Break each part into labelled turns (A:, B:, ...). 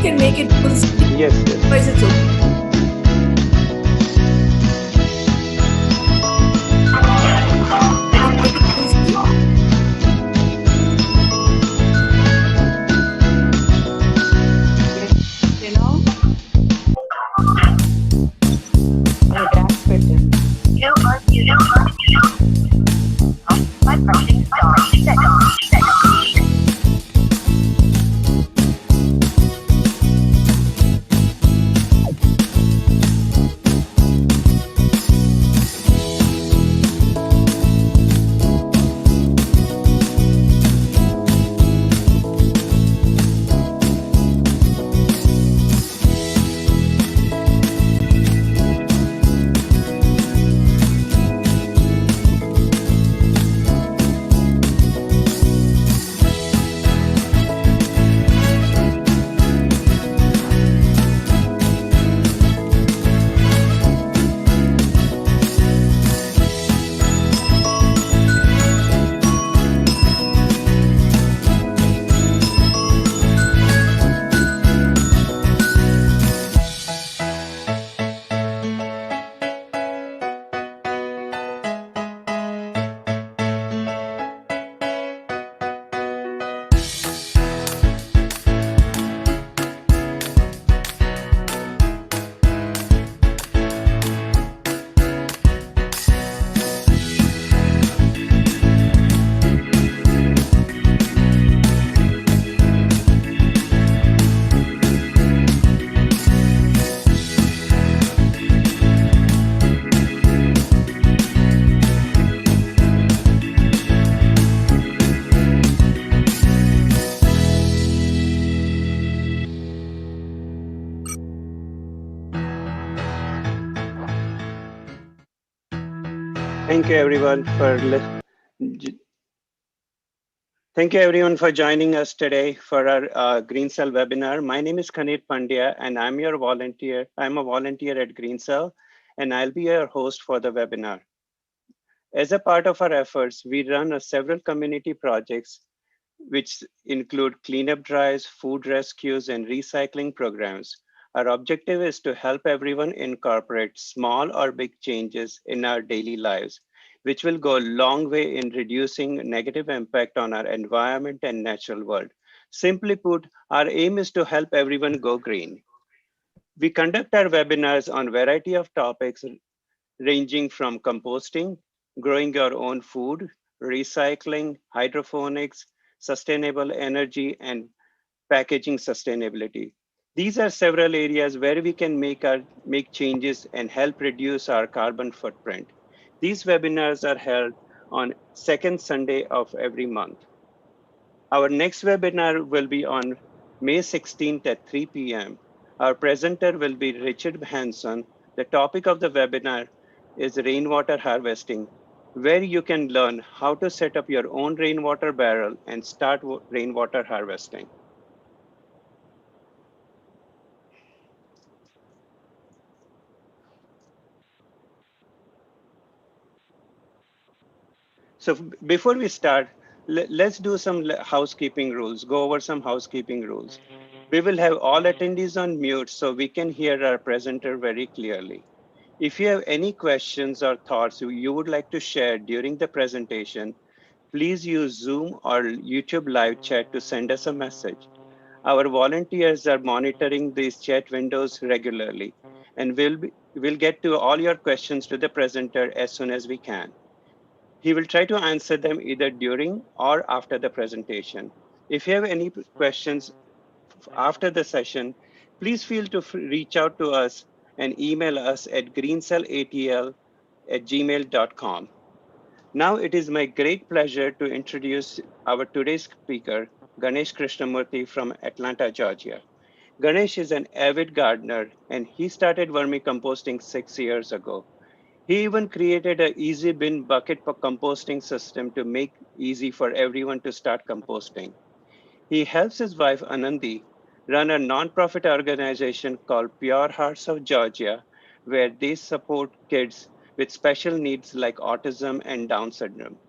A: can make it full speed.
B: Yes, yes.
A: Otherwise, it's okay. Can you make it full speed? You know?
C: Gas button. By pressing star six.
B: Thank you everyone for Thank you everyone for joining us today for our Green Cell webinar. My name is Kanir Pandya and I'm your volunteer. I'm a volunteer at Green Cell and I'll be your host for the webinar. As a part of our efforts, we run several community projects which include cleanup drives, food rescues, and recycling programs. Our objective is to help everyone incorporate small or big changes in our daily lives, which will go a long way in reducing negative impact on our environment and natural world. Simply put, our aim is to help everyone go green. We conduct our webinars on a variety of topics ranging from composting, growing your own food, recycling, hydroponics, sustainable energy, and packaging sustainability. These are several areas where we can make changes and help reduce our carbon footprint. These webinars are held on second Sunday of every month. Our next webinar will be on May 16th at 3 p.m. Our presenter will be Richard Hanson. The topic of the webinar is rainwater harvesting, where you can learn how to set up your own rainwater barrel and start rainwater harvesting. So before we start, let's do some housekeeping rules, go over some housekeeping rules. We will have all attendees on mute so we can hear our presenter very clearly. If you have any questions or thoughts you would like to share during the presentation, please use Zoom or YouTube live chat to send us a message. Our volunteers are monitoring these chat windows regularly, and we'll get to all your questions to the presenter as soon as we can. He will try to answer them either during or after the presentation. If you have any questions after the session, please feel to reach out to us and email us at greencellatl@gmail.com. Now it is my great pleasure to introduce our today's speaker, Ganesh Krishnamurty from Atlanta, Georgia. Ganesh is an avid gardener and he started vermicomposting 6 years ago. He even created an easy bin bucket for composting system to make easy for everyone to start composting. He helps his wife Anandi run a nonprofit organization called Pure Hearts of Georgia, where they support kids with special needs like autism and Down syndrome.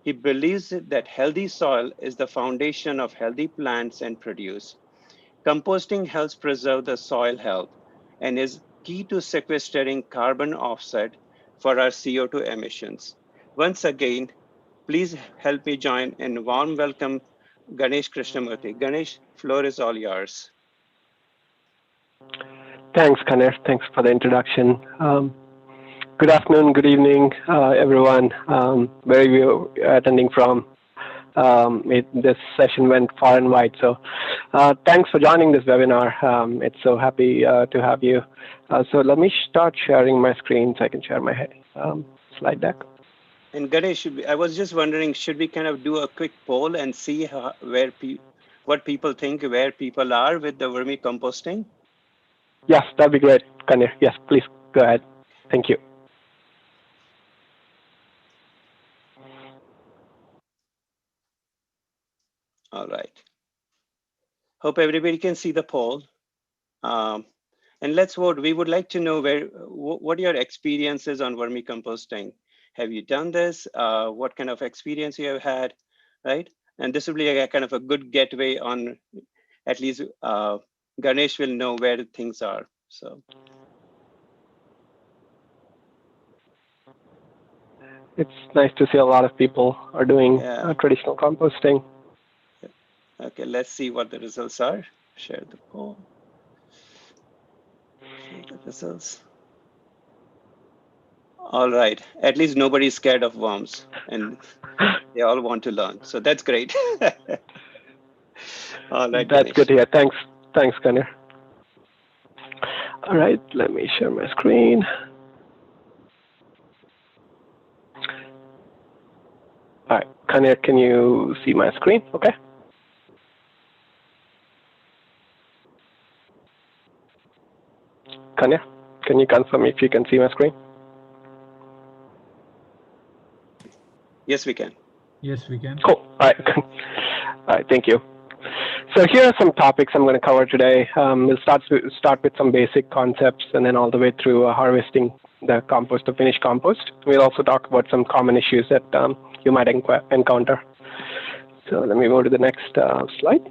B: He believes that healthy soil is the foundation of healthy plants and produce. Composting helps preserve the soil health and is key to sequestering carbon offset for our CO2 emissions. Once again, please help me join in warm welcome Ganesh Krishnamurty. Ganesh, floor is all yours.
D: Thanks, Ganesh. Thanks for the introduction. Good afternoon, good evening, everyone. Where are you attending from? This session went far and wide, so thanks for joining this webinar. It's so happy to have you. So let me start sharing my screen so I can share my slide deck.
B: And Ganesh, I was just wondering, should we kind of do a quick poll and see what people think, where people are with the vermicomposting?
D: Yes, that'd be great, Ganesh. Yes, please go ahead. Thank you.
B: All right. Hope everybody can see the poll. And let's vote. We would like to know what your experience is on vermicomposting. Have you done this? What kind of experience you have had, right? And this will be a kind of a good getaway on, at least Ganesh will know where things are, so.
D: It's nice to see a lot of people are doing traditional composting.
B: Okay, let's see what the results are. Share the poll. Share the results. All right, at least nobody's scared of worms and they all want to learn. So that's great. All right,
D: that's
B: Ganesh.
D: good to hear. Thanks, Ganesh. All right, let me share my screen. All right, Ganesh, can you see my screen? Okay. Ganesh, can you confirm if you can see my screen?
B: Yes, we can.
E: Yes, we can.
D: Cool. All right. All right. Thank you. So here are some topics I'm going to cover today. We'll start with some basic concepts and then all the way through harvesting the compost, the finished compost. We'll also talk about some common issues that you might encounter. So let me go to the next slide.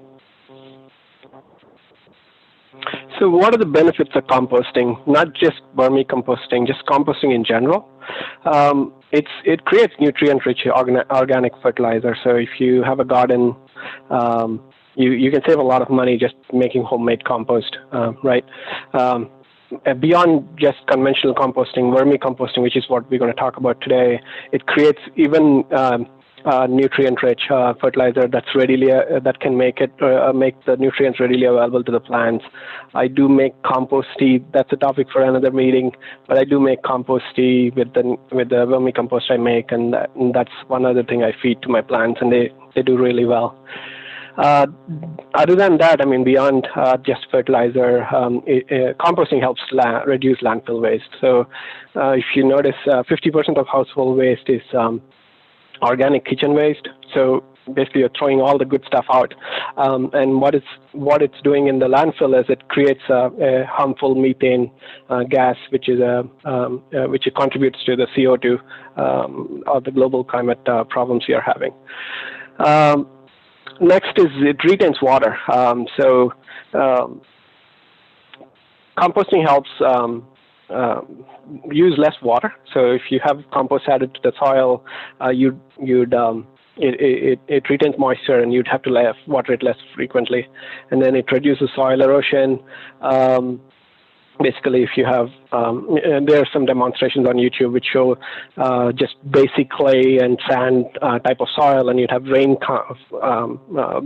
D: So what are the benefits of composting? Not just vermicomposting, just composting in general. It creates nutrient-rich organic fertilizer. So if you have a garden, you can save a lot of money just making homemade compost, right? Beyond just conventional composting, vermicomposting, which is what we're going to talk about today, it creates even nutrient-rich fertilizer that's readily that can make the nutrients readily available to the plants. I do make compost tea. That's a topic for another meeting. But I do make compost tea with the vermicompost I make, and that's one other thing I feed to my plants, and they do really well. Other than that, I mean, beyond just fertilizer, composting helps reduce landfill waste. So if you notice, 50% of household waste is organic kitchen waste. So basically, you're throwing all the good stuff out. And what it's doing in the landfill is it creates a harmful methane gas, which contributes to the CO2 or the global climate problems we are having. Next is it retains water. So composting helps use less water. So if you have compost added to the soil, it retains moisture, and you'd have to water it less frequently, and then it reduces soil erosion. Basically, if you have, there are some demonstrations on YouTube which show just basic clay and sand type of soil, and you'd have rain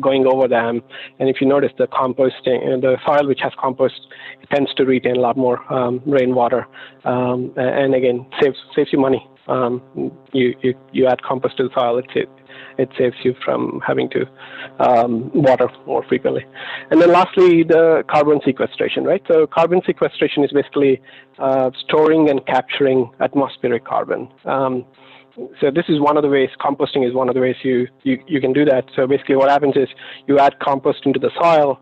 D: going over them. And if you notice, the composting, the soil which has compost, it tends to retain a lot more rainwater, and again, saves you money. You add compost to the soil, it saves you from having to water more frequently. And then lastly, the carbon sequestration, right? So carbon sequestration is basically storing and capturing atmospheric carbon. So this is one of the ways. Composting is one of the ways you can do that. So basically, what happens is you add compost into the soil.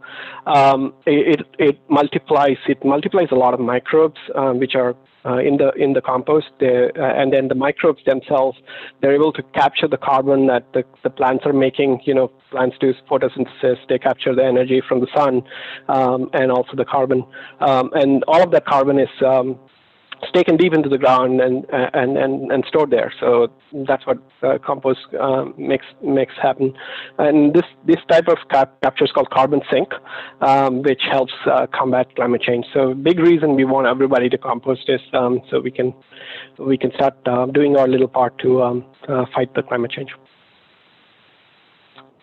D: It multiplies. It multiplies a lot of microbes, which are in the compost, and then the microbes themselves, they're able to capture the carbon that the plants are making. Plants do photosynthesis, they capture the energy from the sun, and also the carbon, and all of that carbon is taken deep into the ground and stored there. So that's what compost makes happen. And this type of capture is called carbon sink, which helps combat climate change. So big reason we want everybody to compost is so we can start doing our little part to fight the climate change.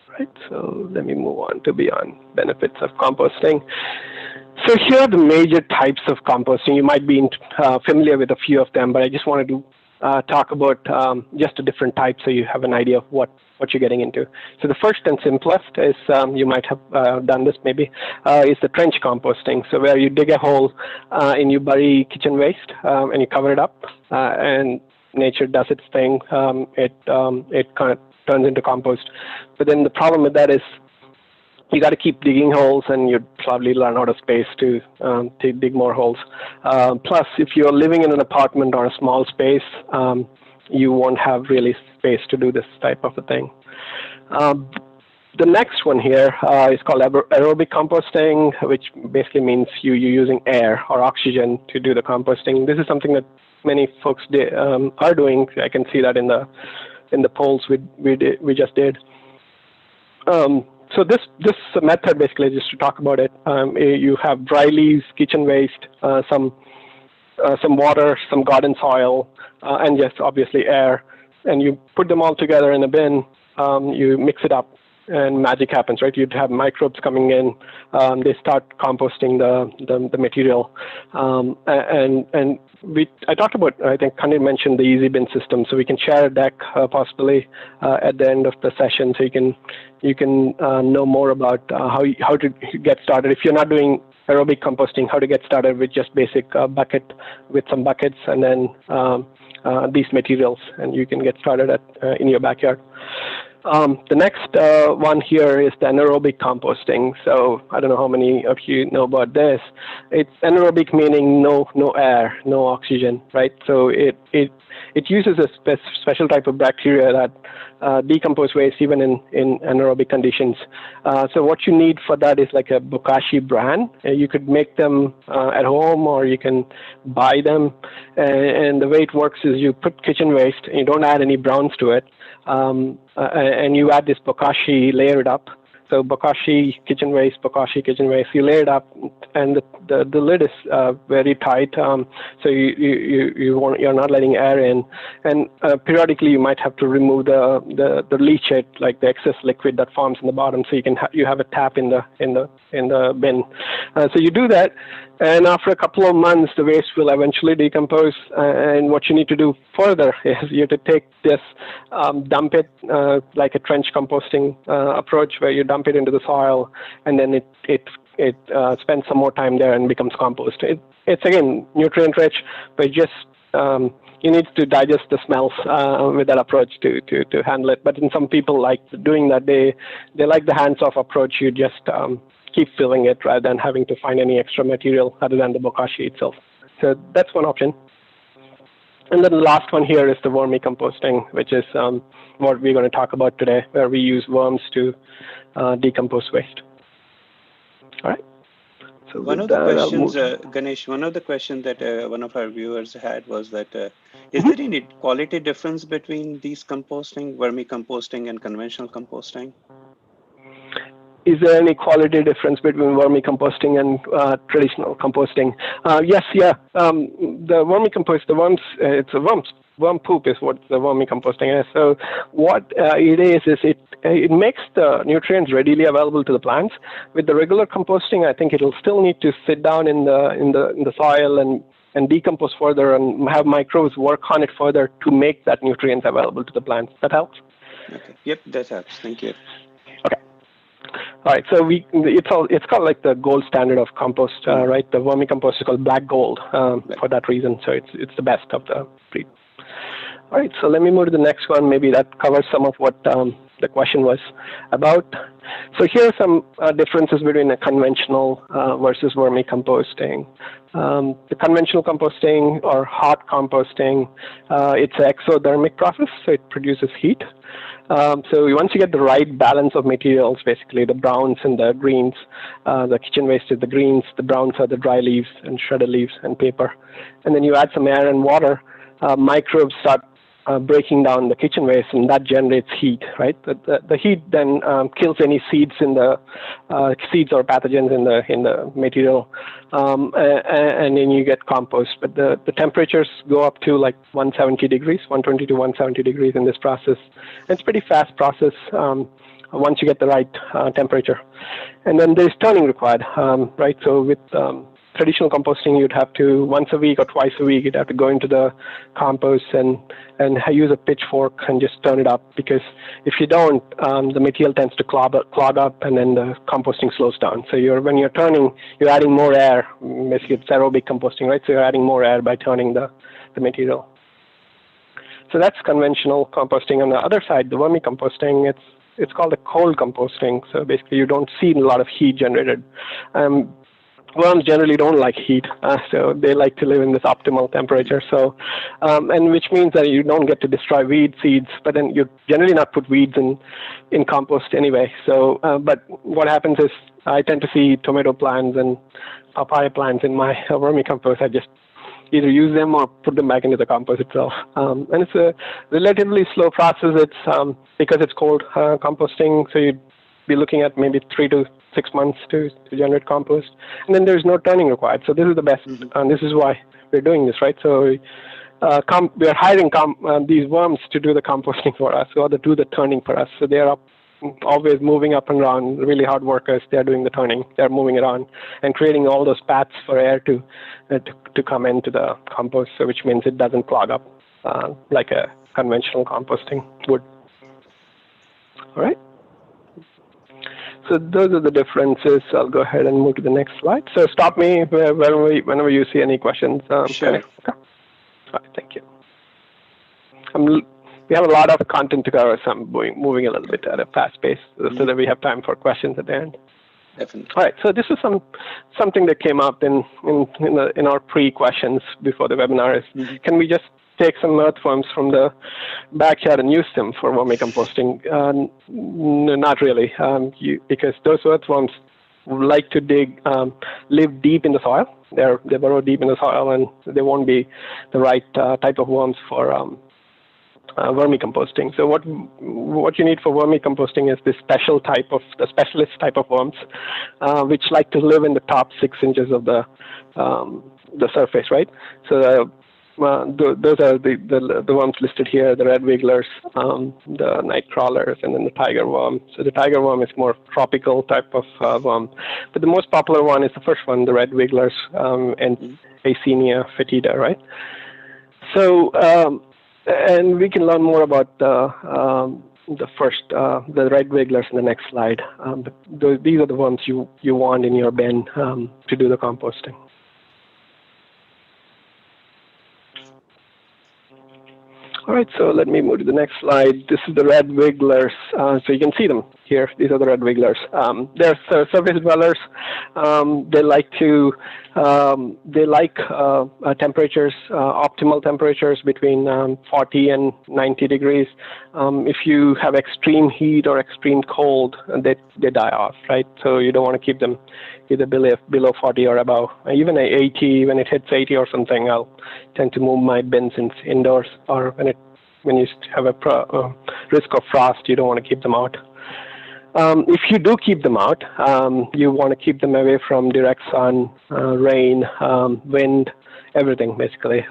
D: Right. So let me move on to beyond benefits of composting. So here are the major types of composting. You might be familiar with a few of them, but I just wanted to talk about just the different types so you have an idea of what you're getting into. So the first and simplest is, you might have done this maybe, is the trench composting. So where you dig a hole and you bury kitchen waste and you cover it up, and nature does its thing. It kind of turns into compost. But then the problem with that is you got to keep digging holes, and you'd probably run out of space to dig more holes. Plus, if you're living in an apartment or a small space, you won't have really space to do this type of a thing. The next one here is called aerobic composting, which basically means you're using air or oxygen to do the composting. This is something that many folks are doing. I can see that in the polls we just did. So this method, basically, just to talk about it, you have dry leaves, kitchen waste, some water, some garden soil, and yes, obviously air, and you put them all together in a bin. You mix it up, and magic happens, right? You'd have microbes coming in. They start composting the material, and I talked about, I think Kanir mentioned the Ezbin system, so we can share a deck possibly at the end of the session, so you can know more about how to get started. If you're not doing aerobic composting, how to get started with just basic bucket with some buckets, and then these materials, and you can get started in your backyard. The next one here is the anaerobic composting. So I don't know how many of you know about this. It's anaerobic, meaning no air, no oxygen, right? So it uses a special type of bacteria that decompose waste even in anaerobic conditions. So what you need for that is like a bokashi bran. You could make them at home, or you can buy them. And the way it works is you put kitchen waste, and you don't add any browns to it. And you add this bokashi, layer it up. So bokashi kitchen waste, you layer it up, and the lid is very tight. So you're not letting air in, and periodically you might have to remove the leachate, like the excess liquid that forms in the bottom. So you have a tap in the bin. So you do that, and after a couple of months, the waste will eventually decompose. And what you need to do further is you have to take this, dump it like a trench composting approach, where you dump it into the soil, and then it spends some more time there and becomes compost. It's again nutrient rich, but just you need to digest the smells with that approach to handle it. But in some people like doing that, they like the hands-off approach. You just keep filling it rather than having to find any extra material other than the bokashi itself. So that's one option. And then the last one here is the vermicomposting, which is what we're going to talk about today, where we use worms to decompose waste. All right. So
B: one of the questions, Ganesh, one of the questions that one of our viewers had was that, is there any quality difference between these composting, vermicomposting, and conventional composting?
D: Is there any quality difference between vermicomposting and traditional composting? Yes, yeah. The vermicompost, the worms, it's a worm poop is what the vermicomposting is. So what it is it makes the nutrients readily available to the plants. With the regular composting, I think it'll still need to sit down in the soil and decompose further and have microbes work on it further to make that nutrients available to the plants. That helps?
B: Okay. Yep, that helps. Thank you.
D: Okay. All right, so it's called like the gold standard of compost, right? The vermicompost is called black gold for that reason. So it's the best of the breed. All right, so let me move to the next one. Maybe that covers some of what the question was about. So here are some differences between a conventional versus vermicomposting. The conventional composting or hot composting, it's an exothermic process, so it produces heat. So once you get the right balance of materials, basically the browns and the greens, the kitchen waste is the greens, the browns are the dry leaves and shredded leaves and paper. And then you add some air and water, microbes start breaking down the kitchen waste, and that generates heat, right? The heat then kills any seeds in the seeds or pathogens in the material, and then you get compost. But the temperatures go up to like 170 degrees, 120 to 170 degrees in this process. And it's a pretty fast process once you get the right temperature. And then there's turning required, right? So with traditional composting, you'd have to once a week or twice a week, you'd have to go into the compost and use a pitchfork and just turn it up, because if you don't, the material tends to clog up, and then the composting slows down. So when you're turning, you're adding more air. Basically, it's aerobic composting, right? So you're adding more air by turning the material. So that's conventional composting. On the other side, the vermicomposting, it's called a cold composting. So basically, you don't see a lot of heat generated. Worms generally don't like heat, so they like to live in this optimal temperature. So, and which means that you don't get to destroy weed seeds, but then you generally not put weeds in compost anyway. So, but what happens is I tend to see tomato plants and papaya plants in my vermicompost. I just either use them or put them back into the compost itself. And it's a relatively slow process. It's because it's cold composting, so you'd be looking at maybe 3 to 6 months to generate compost, and then there's no turning required. So this is the best, and this is why we're doing this, right? So we're hiring these worms to do the composting for us, or to do the turning for us. So they're always moving up and around, really hard workers. They're doing the turning, they're moving it on, and creating all those paths for air to come into the compost. So which means it doesn't clog up like a conventional composting would. All right. So those are the differences. I'll go ahead and move to the next slide. So stop me whenever you see any questions.
B: Sure.
D: Okay. All right, thank you. We have a lot of content to cover, so I'm moving a little bit at a fast pace so that we have time for questions at the end.
B: Definitely.
D: All right, so this is something that came up in our pre-questions before the webinar. Can we just take some earthworms from the backyard and use them for vermicomposting? Not really, because those earthworms like to live deep in the soil. They burrow deep in the soil, and they won't be the right type of worms for vermicomposting. So what you need for vermicomposting is this specialist type of worms, which like to live in the top 6 inches of the surface, right? So those are the worms listed here: the red wigglers, the night crawlers, and then the tiger worm. So the tiger worm is more tropical type of worm, but the most popular one is the first one, the red wigglers, and Acenia fetida, right? So and we can learn more about the red wigglers in the next slide. But these are the worms you want in your bin to do the composting. All right, so let me move to the next slide. This is the red wigglers. So you can see them here. These are the red wigglers. They're surface dwellers. They like temperatures, optimal temperatures between 40 and 90 degrees. If you have extreme heat or extreme cold, they die off, right? So you don't want to keep them either below 40 or above. Even at 80, when it hits 80 or something, I'll tend to move my bins indoors. Or when you have a risk of frost, you don't want to keep them out. If you do keep them out, you want to keep them away from direct sun, rain, wind, everything basically.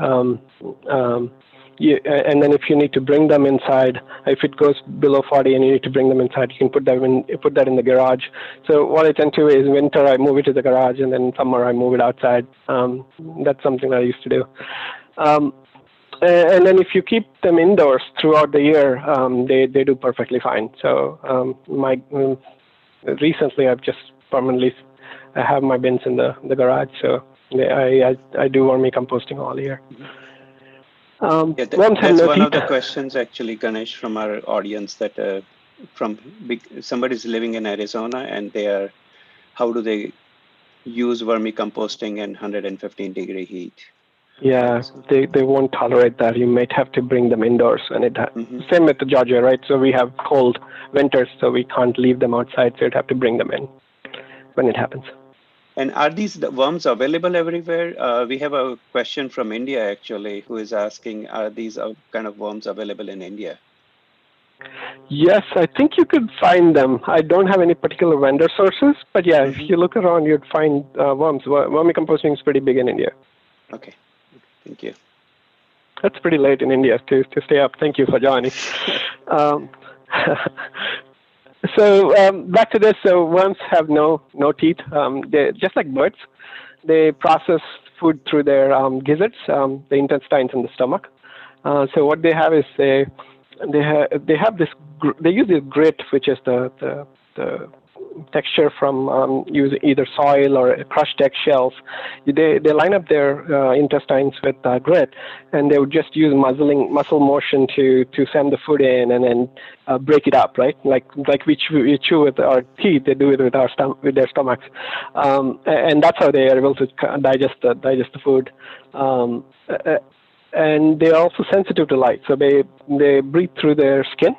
D: And then if you need to bring them inside, if it goes below 40 and you need to bring them inside, you can put that in the garage. So what I tend to is winter I move it to the garage, and then summer I move it outside. That's something that I used to do. And then if you keep them indoors throughout the year, they do perfectly fine. So recently I've just permanently have my bins in the garage. So I do vermicomposting all year.
B: Yeah,
D: Worms have
B: that's
D: no
B: one of the
D: teeth.
B: questions actually, Ganesh, from our audience that somebody's living in Arizona and how do they use vermicomposting in 115-degree heat? Right.
D: Yeah,
B: So,
D: they won't tolerate that. You might have to bring them indoors, and
B: mhm.
D: same with Georgia, right? So we have cold winters, so we can't leave them outside. So you'd have to bring them in when it happens.
B: And are the worms available everywhere? We have a question from India actually, who is asking, are these kind of worms available in India?
D: Yes, I think you could find them. I don't have any particular vendor sources, but yeah, if
B: Hmm.
D: you look around, you'd find worms. Vermicomposting is pretty big in India.
B: Okay, thank you.
D: That's pretty late in India to stay up. Thank you for joining. Um, back to this. So worms have no teeth. They just like birds. They process food through their gizzards, the intestines in the stomach. So what they have is they have this they use this grit, which is the texture from using either soil or crushed eggshells. They line up their intestines with grit, and they would just use muscle motion to send the food in and then break it up, right? Like we chew with our teeth, they do it with with their stomachs, and that's how they are able to digest the food. And they are also sensitive to light, so they breathe through their skin.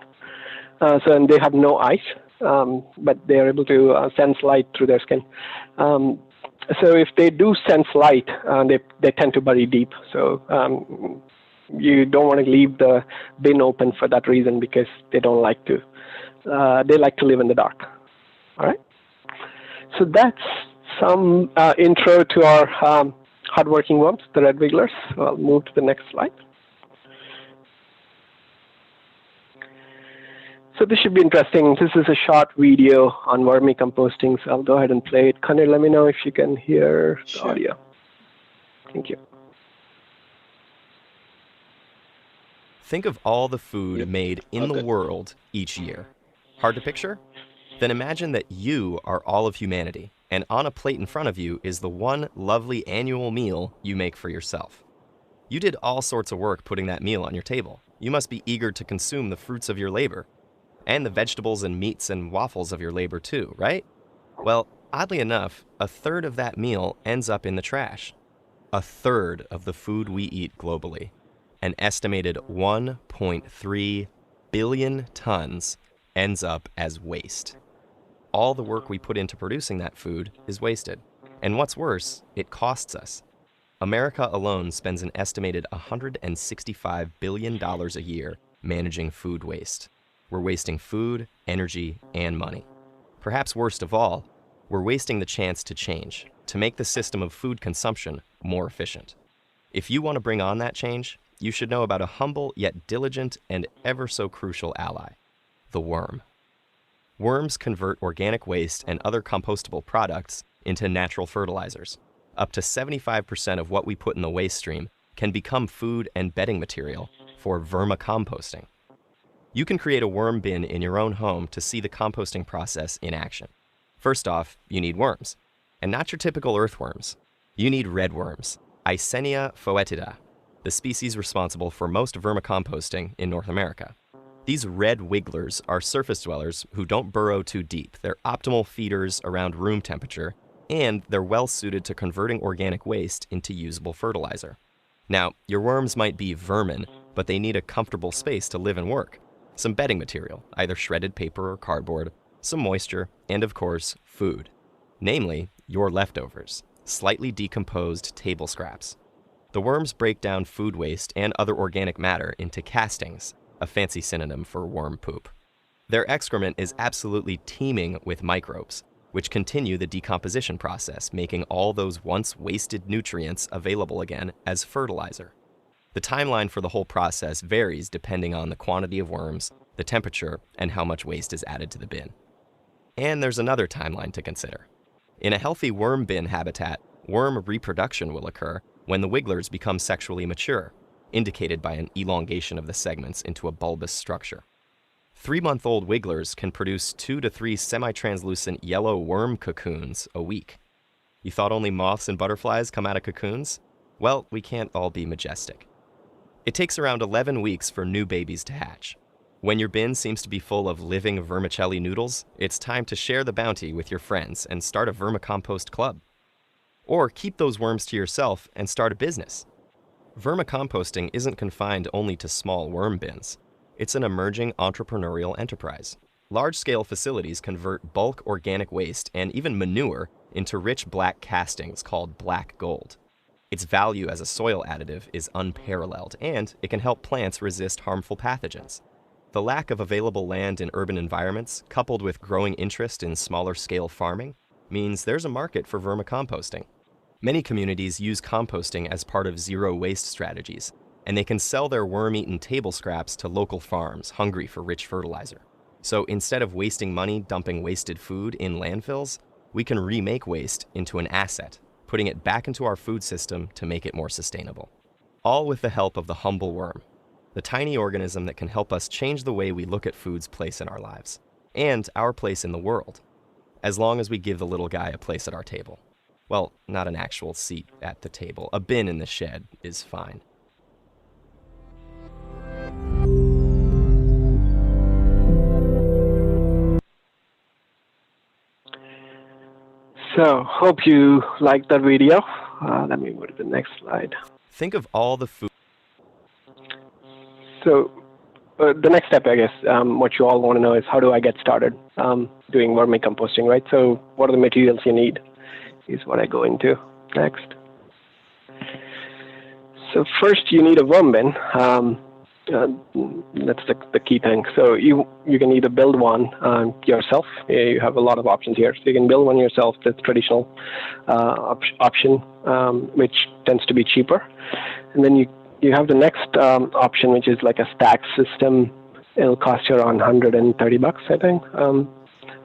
D: And they have no eyes, but they are able to sense light through their skin. So if they do sense light, they tend to bury deep. So you don't want to leave the bin open for that reason, because they don't like to. They like to live in the dark. All right. So that's some intro to our hardworking worms, the red wigglers. So I'll move to the next slide. So this should be interesting. This is a short video on vermicomposting, so I'll go ahead and play it. Kanir, let me know if you can hear the
B: Sure.
D: audio. Thank you.
E: Think of all the food
B: Yep.
E: made in the
B: Okay.
E: world each year. Hard to picture? Then imagine that you are all of humanity, and on a plate in front of you is the one lovely annual meal you make for yourself. You did all sorts of work putting that meal on your table. You must be eager to consume the fruits of your labor, and the vegetables and meats and waffles of your labor too, right? Well, oddly enough, a third of that meal ends up in the trash. A third of the food we eat globally, an estimated 1.3 billion tons, ends up as waste. All the work we put into producing that food is wasted. And what's worse, it costs us. America alone spends an estimated $165 billion a year managing food waste. We're wasting food, energy, and money. Perhaps worst of all, we're wasting the chance to change, to make the system of food consumption more efficient. If you want to bring on that change, you should know about a humble yet diligent and ever so crucial ally, the worm. Worms convert organic waste and other compostable products into natural fertilizers. Up to 75% of what we put in the waste stream can become food and bedding material for vermicomposting. You can create a worm bin in your own home to see the composting process in action. First off, you need worms, and not your typical earthworms. You need red worms, Eisenia foetida, the species responsible for most vermicomposting in North America. These red wigglers are surface dwellers who don't burrow too deep. They're optimal feeders around room temperature, and they're well suited to converting organic waste into usable fertilizer. Now, your worms might be vermin, but they need a comfortable space to live and work. Some bedding material, either shredded paper or cardboard, some moisture, and of course, food. Namely, your leftovers, slightly decomposed table scraps. The worms break down food waste and other organic matter into castings, a fancy synonym for worm poop. Their excrement is absolutely teeming with microbes, which continue the decomposition process, making all those once wasted nutrients available again as fertilizer. The timeline for the whole process varies depending on the quantity of worms, the temperature, and how much waste is added to the bin. And there's another timeline to consider. In a healthy worm bin habitat, worm reproduction will occur when the wigglers become sexually mature, indicated by an elongation of the segments into a bulbous structure. 3-month-old wigglers can produce 2 to 3 semi-translucent yellow worm cocoons a week. You thought only moths and butterflies come out of cocoons? Well, we can't all be majestic. It takes around 11 weeks for new babies to hatch. When your bin seems to be full of living vermicelli noodles, it's time to share the bounty with your friends and start a vermicompost club. Or keep those worms to yourself and start a business. Vermicomposting isn't confined only to small worm bins. It's an emerging entrepreneurial enterprise. Large-scale facilities convert bulk organic waste and even manure into rich black castings called black gold. Its value as a soil additive is unparalleled, and it can help plants resist harmful pathogens. The lack of available land in urban environments, coupled with growing interest in smaller-scale farming, means there's a market for vermicomposting. Many communities use composting as part of zero-waste strategies, and they can sell their worm-eaten table scraps to local farms hungry for rich fertilizer. So instead of wasting money dumping wasted food in landfills, we can remake waste into an asset, putting it back into our food system to make it more sustainable. All with the help of the humble worm, the tiny organism that can help us change the way we look at food's place in our lives, and our place in the world, as long as we give the little guy a place at our table. Well, not an actual seat at the table. A bin in the shed is fine.
D: So, hope you liked that video. Let me move to the next slide.
E: Think of all the food.
D: So, the next step, I guess, what you all want to know is how do I get started doing vermicomposting, right? So, what are the materials you need is what I go into next. So, first you need a worm bin. That's the key thing. So you can either build one yourself. You have a lot of options here. So you can build one yourself. That's traditional option, which tends to be cheaper. And then you have the next option, which is like a stack system. It'll cost you around $130, I think.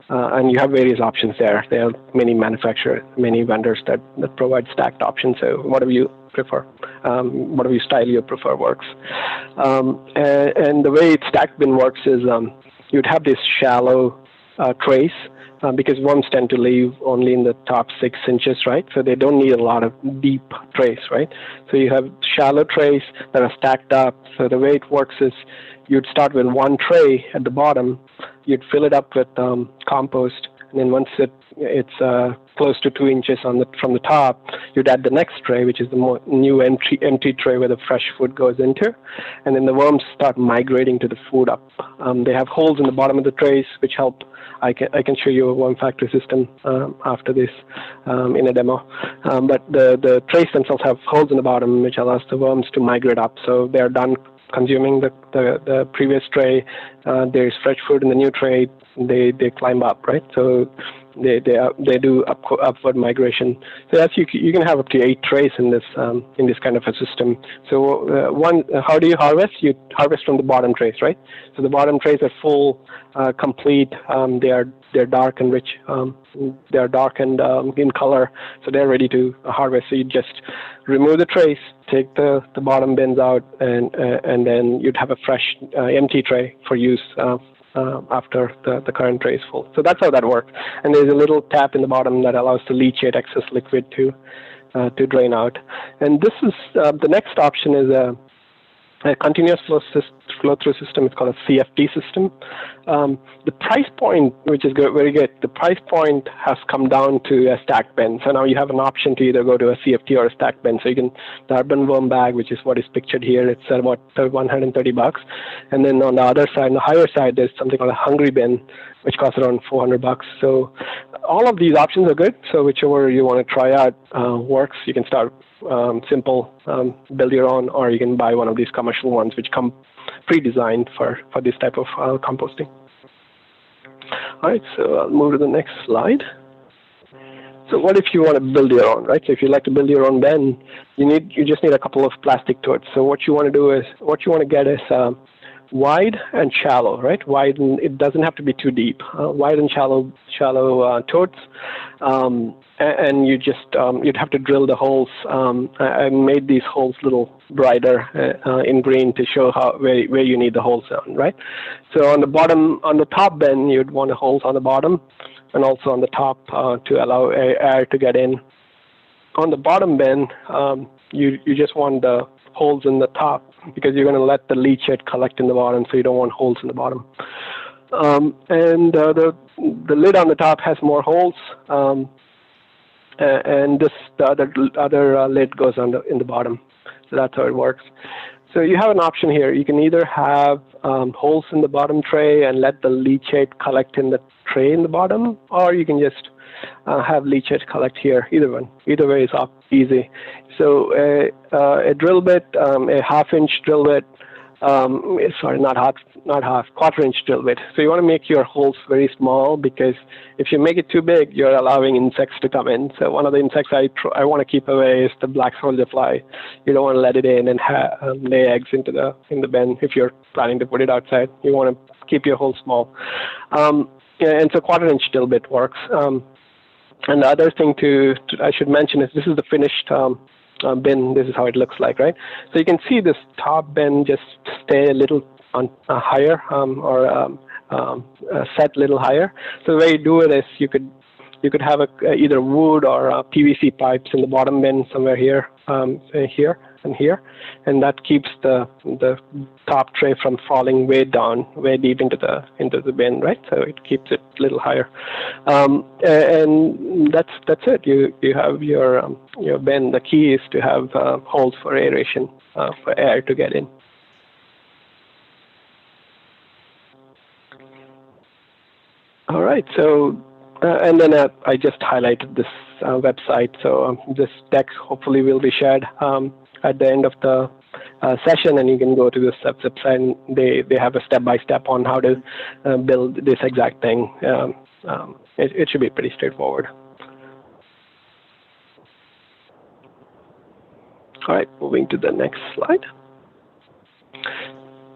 D: And you have various options there. There are many manufacturers, many vendors that provide stacked options. So whatever you prefer, whatever style you prefer works. And the way stacked bin works is you'd have this shallow trays because worms tend to live only in the top 6 inches, right? So they don't need a lot of deep trays, right? So you have shallow trays that are stacked up. So the way it works is you'd start with one tray at the bottom. You'd fill it up with compost, and then once it's close to 2 inches from the top, you'd add the next tray, which is the new empty tray where the fresh food goes into, and then the worms start migrating to the food up. They have holes in the bottom of the trays, which help. I can show you a worm factory system after this in a demo. But the trays themselves have holes in the bottom, which allows the worms to migrate up. So they're done consuming the previous tray. There's fresh food in the new tray. They climb up, right? So they do upward migration. So as you can have up to 8 trays in this kind of a system. So how do you harvest? You harvest from the bottom trays, right? So the bottom trays are full, complete. They're dark and rich. They're dark and in color, so they're ready to harvest. So you just remove the trays, take the bottom bins out, and then you'd have a fresh empty tray for use after the current tray is full. So that's how that works. And there's a little tap in the bottom that allows the leachate excess liquid to drain out. And this is the next option is a continuous flow through system. It's called a CFD system. The price point, which is very good, the price point has come down to a stacked bin. So now you have an option to either go to a CFD or a stacked bin. So you can, the urban worm bag, which is what is pictured here, it's about $130. And then on the other side, on the higher side, there's something called a hungry bin, which costs around $400. So all of these options are good. So whichever you want to try out works. You can start simple, build your own, or you can buy one of these commercial ones which come pre-designed for this type of composting. All right, so I'll move to the next slide. So what if you want to build your own, right? So if you like to build your own bin, you just need a couple of plastic totes. So what you want to get is wide and shallow, right? Wide, and it doesn't have to be too deep. Wide and shallow totes, and you just you'd have to drill the holes. I made these holes a little brighter in green to show where you need the holes on, right? So on the top bin, you'd want the holes on the bottom, and also on the top to allow air to get in. On the bottom bin, you just want the holes in the top because you're going to let the leachate collect in the bottom, so you don't want holes in the bottom. And the lid on the top has more holes, and the other lid goes in the bottom. So that's how it works. So you have an option here. You can either have holes in the bottom tray and let the leachate collect in the tray in the bottom, or you can just have leachate collect here. Either one. Either way is easy. So a drill bit, a half-inch drill bit. Sorry, not half, quarter-inch drill bit. So you want to make your holes very small, because if you make it too big, you're allowing insects to come in. So one of the insects I want to keep away is the black soldier fly. You don't want to let it in and lay eggs in the bin. If you're planning to put it outside, you want to keep your hole small. And so quarter-inch drill bit works. And the other thing I should mention is this is the finished bin. This is how it looks like, right? So you can see this top bin just stay a little higher, or set a little higher. So the way you do it is you could have either wood or PVC pipes in the bottom bin somewhere here, here and here, and that keeps the top tray from falling way down, way deep into the bin, right? So it keeps it a little higher, and that's it. You have your bin. The key is to have holes for aeration, for air to get in. All right, so and then I just highlighted this website. So this deck hopefully will be shared at the end of the session, and you can go to this website, and they have a step-by-step on how to build this exact thing. It should be pretty straightforward. All right, moving to the next slide.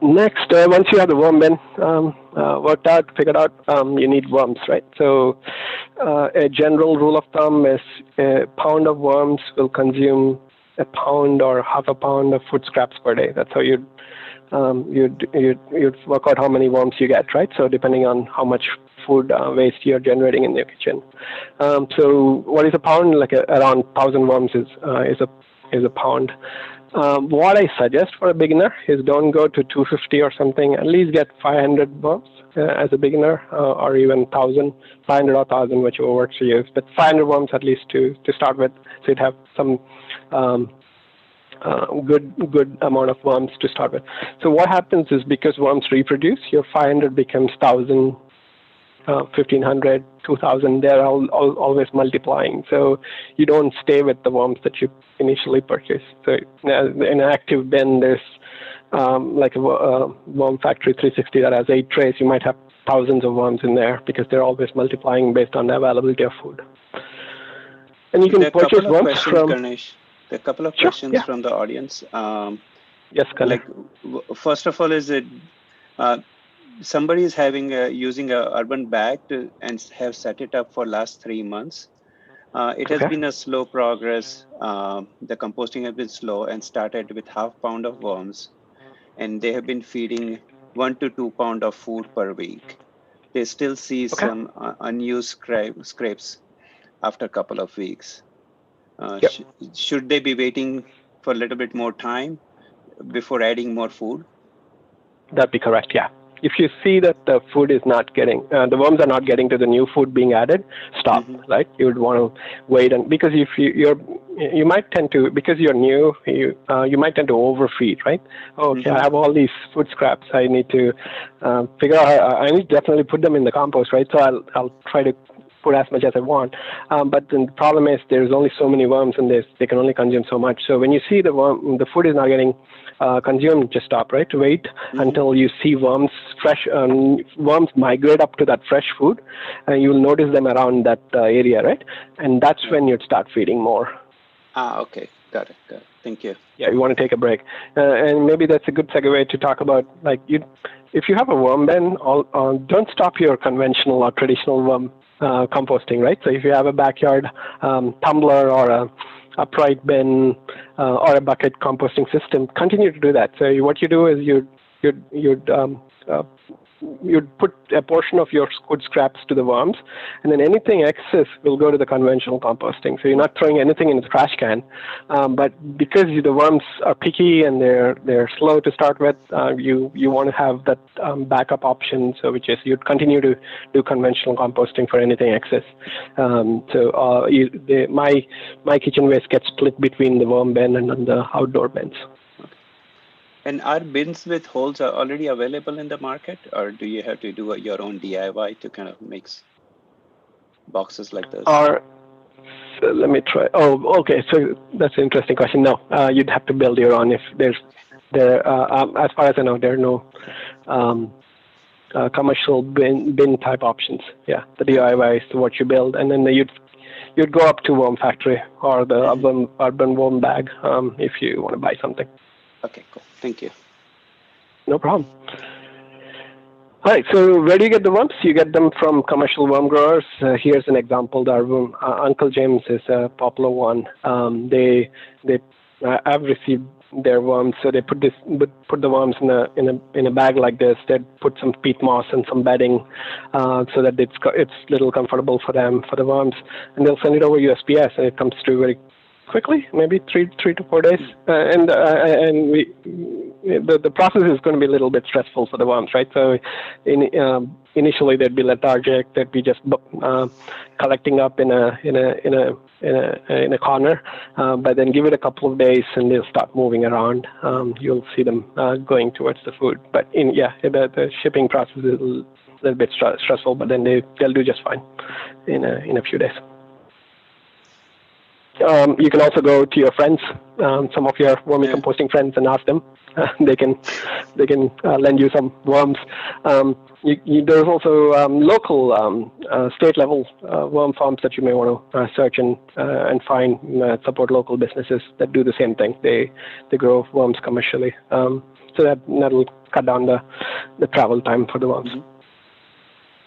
D: Next, once you have the worm bin worked out, figured out, you need worms, right? So a general rule of thumb is a pound of worms will consume a pound or half a pound of food scraps per day. That's how you'd work out how many worms you get, right? So depending on how much food waste you're generating in your kitchen. So what is a pound? Like around 1,000 worms is a pound. What I suggest for a beginner is don't go to 250 or something. At least get 500 worms as a beginner, or even 1,000, 500 or 1,000, whichever works for you. But 500 worms at least to start with, so you'd have some good amount of worms to start with. So what happens is, because worms reproduce, your 500 becomes 1,000. 1,500, 2,000, they're always multiplying. So you don't stay with the worms that you initially purchased. So in an active bin, there's like a worm factory 360 that has 8 trays. You might have thousands of worms in there because they're always multiplying based on the availability of food. And you can purchase worms from...
B: Ganesh. There are a couple of questions from the audience.
D: Yes,
B: like, first of all, is it... somebody is using a urban bag and have set it up for last 3 months. It has been a slow progress. The composting has been slow, and started with half pound of worms, and they have been feeding 1 to 2 pound of food per week. They still see some unused scrapes after a couple of weeks. Should they be waiting for a little bit more time before adding more food?
D: That'd be correct, yeah. If you see that the food is not getting, the worms are not getting to the new food being added, stop, right? You would want to wait, and because if you might tend to, because you're new, you might tend to overfeed, right? Okay, I have all these food scraps. I need to figure out. I need to definitely put them in the compost, right? So I'll try to put as much as I want. But the problem is there's only so many worms, and they can only consume so much. So when you see the food is not getting consumed, just stop, right? Wait until you see worms migrate up to that fresh food, and you'll notice them around that area, right? And that's when you'd start feeding more.
B: Okay. Got it. Thank you.
D: Yeah, you want to take a break. And maybe that's a good segue to talk about, like, if you have a worm bin, don't stop your conventional or traditional worm composting, right? So if you have a backyard tumbler or a upright bin or a bucket composting system, continue to do that. So what you do is you'd you'd put a portion of your food scraps to the worms, and then anything excess will go to the conventional composting. So you're not throwing anything in the trash can, but because the worms are picky and they're slow to start with, you want to have that backup option. So which is you'd continue to do conventional composting for anything excess. My kitchen waste gets split between the worm bin and the outdoor bins.
B: And are bins with holes are already available in the market, or do you have to do your own DIY to kind of mix boxes like this?
D: So let me try. Oh, okay. So that's an interesting question. No, you'd have to build your own. If as far as I know, there are no commercial bin type options. Yeah, the DIY is what you build, and then you'd go up to Worm Factory or the urban worm bag if you want to buy something.
B: Okay, cool. Thank you.
D: No problem. All right, so where do you get the worms? You get them from commercial worm growers. Here's an example. The Uncle James is a popular one. I've received their worms, so they put the worms in a bag like this. They put some peat moss and some bedding, so that it's a little comfortable for them, for the worms, and they'll send it over USPS, and it comes through very quickly, maybe 3 to 4 days, the process is going to be a little bit stressful for the worms, right? So initially they'd be lethargic, they'd be just collecting up in a corner, but then give it a couple of days and they'll start moving around. You'll see them going towards the food, but the shipping process is a little bit stressful, but then they'll do just fine in a few days. You can also go to your friends, some of your vermicomposting friends, and ask them. They can lend you some worms. There's also local, state level worm farms that you may want to search and find. Support local businesses that do the same thing. They grow worms commercially, so that'll cut down the travel time for the worms.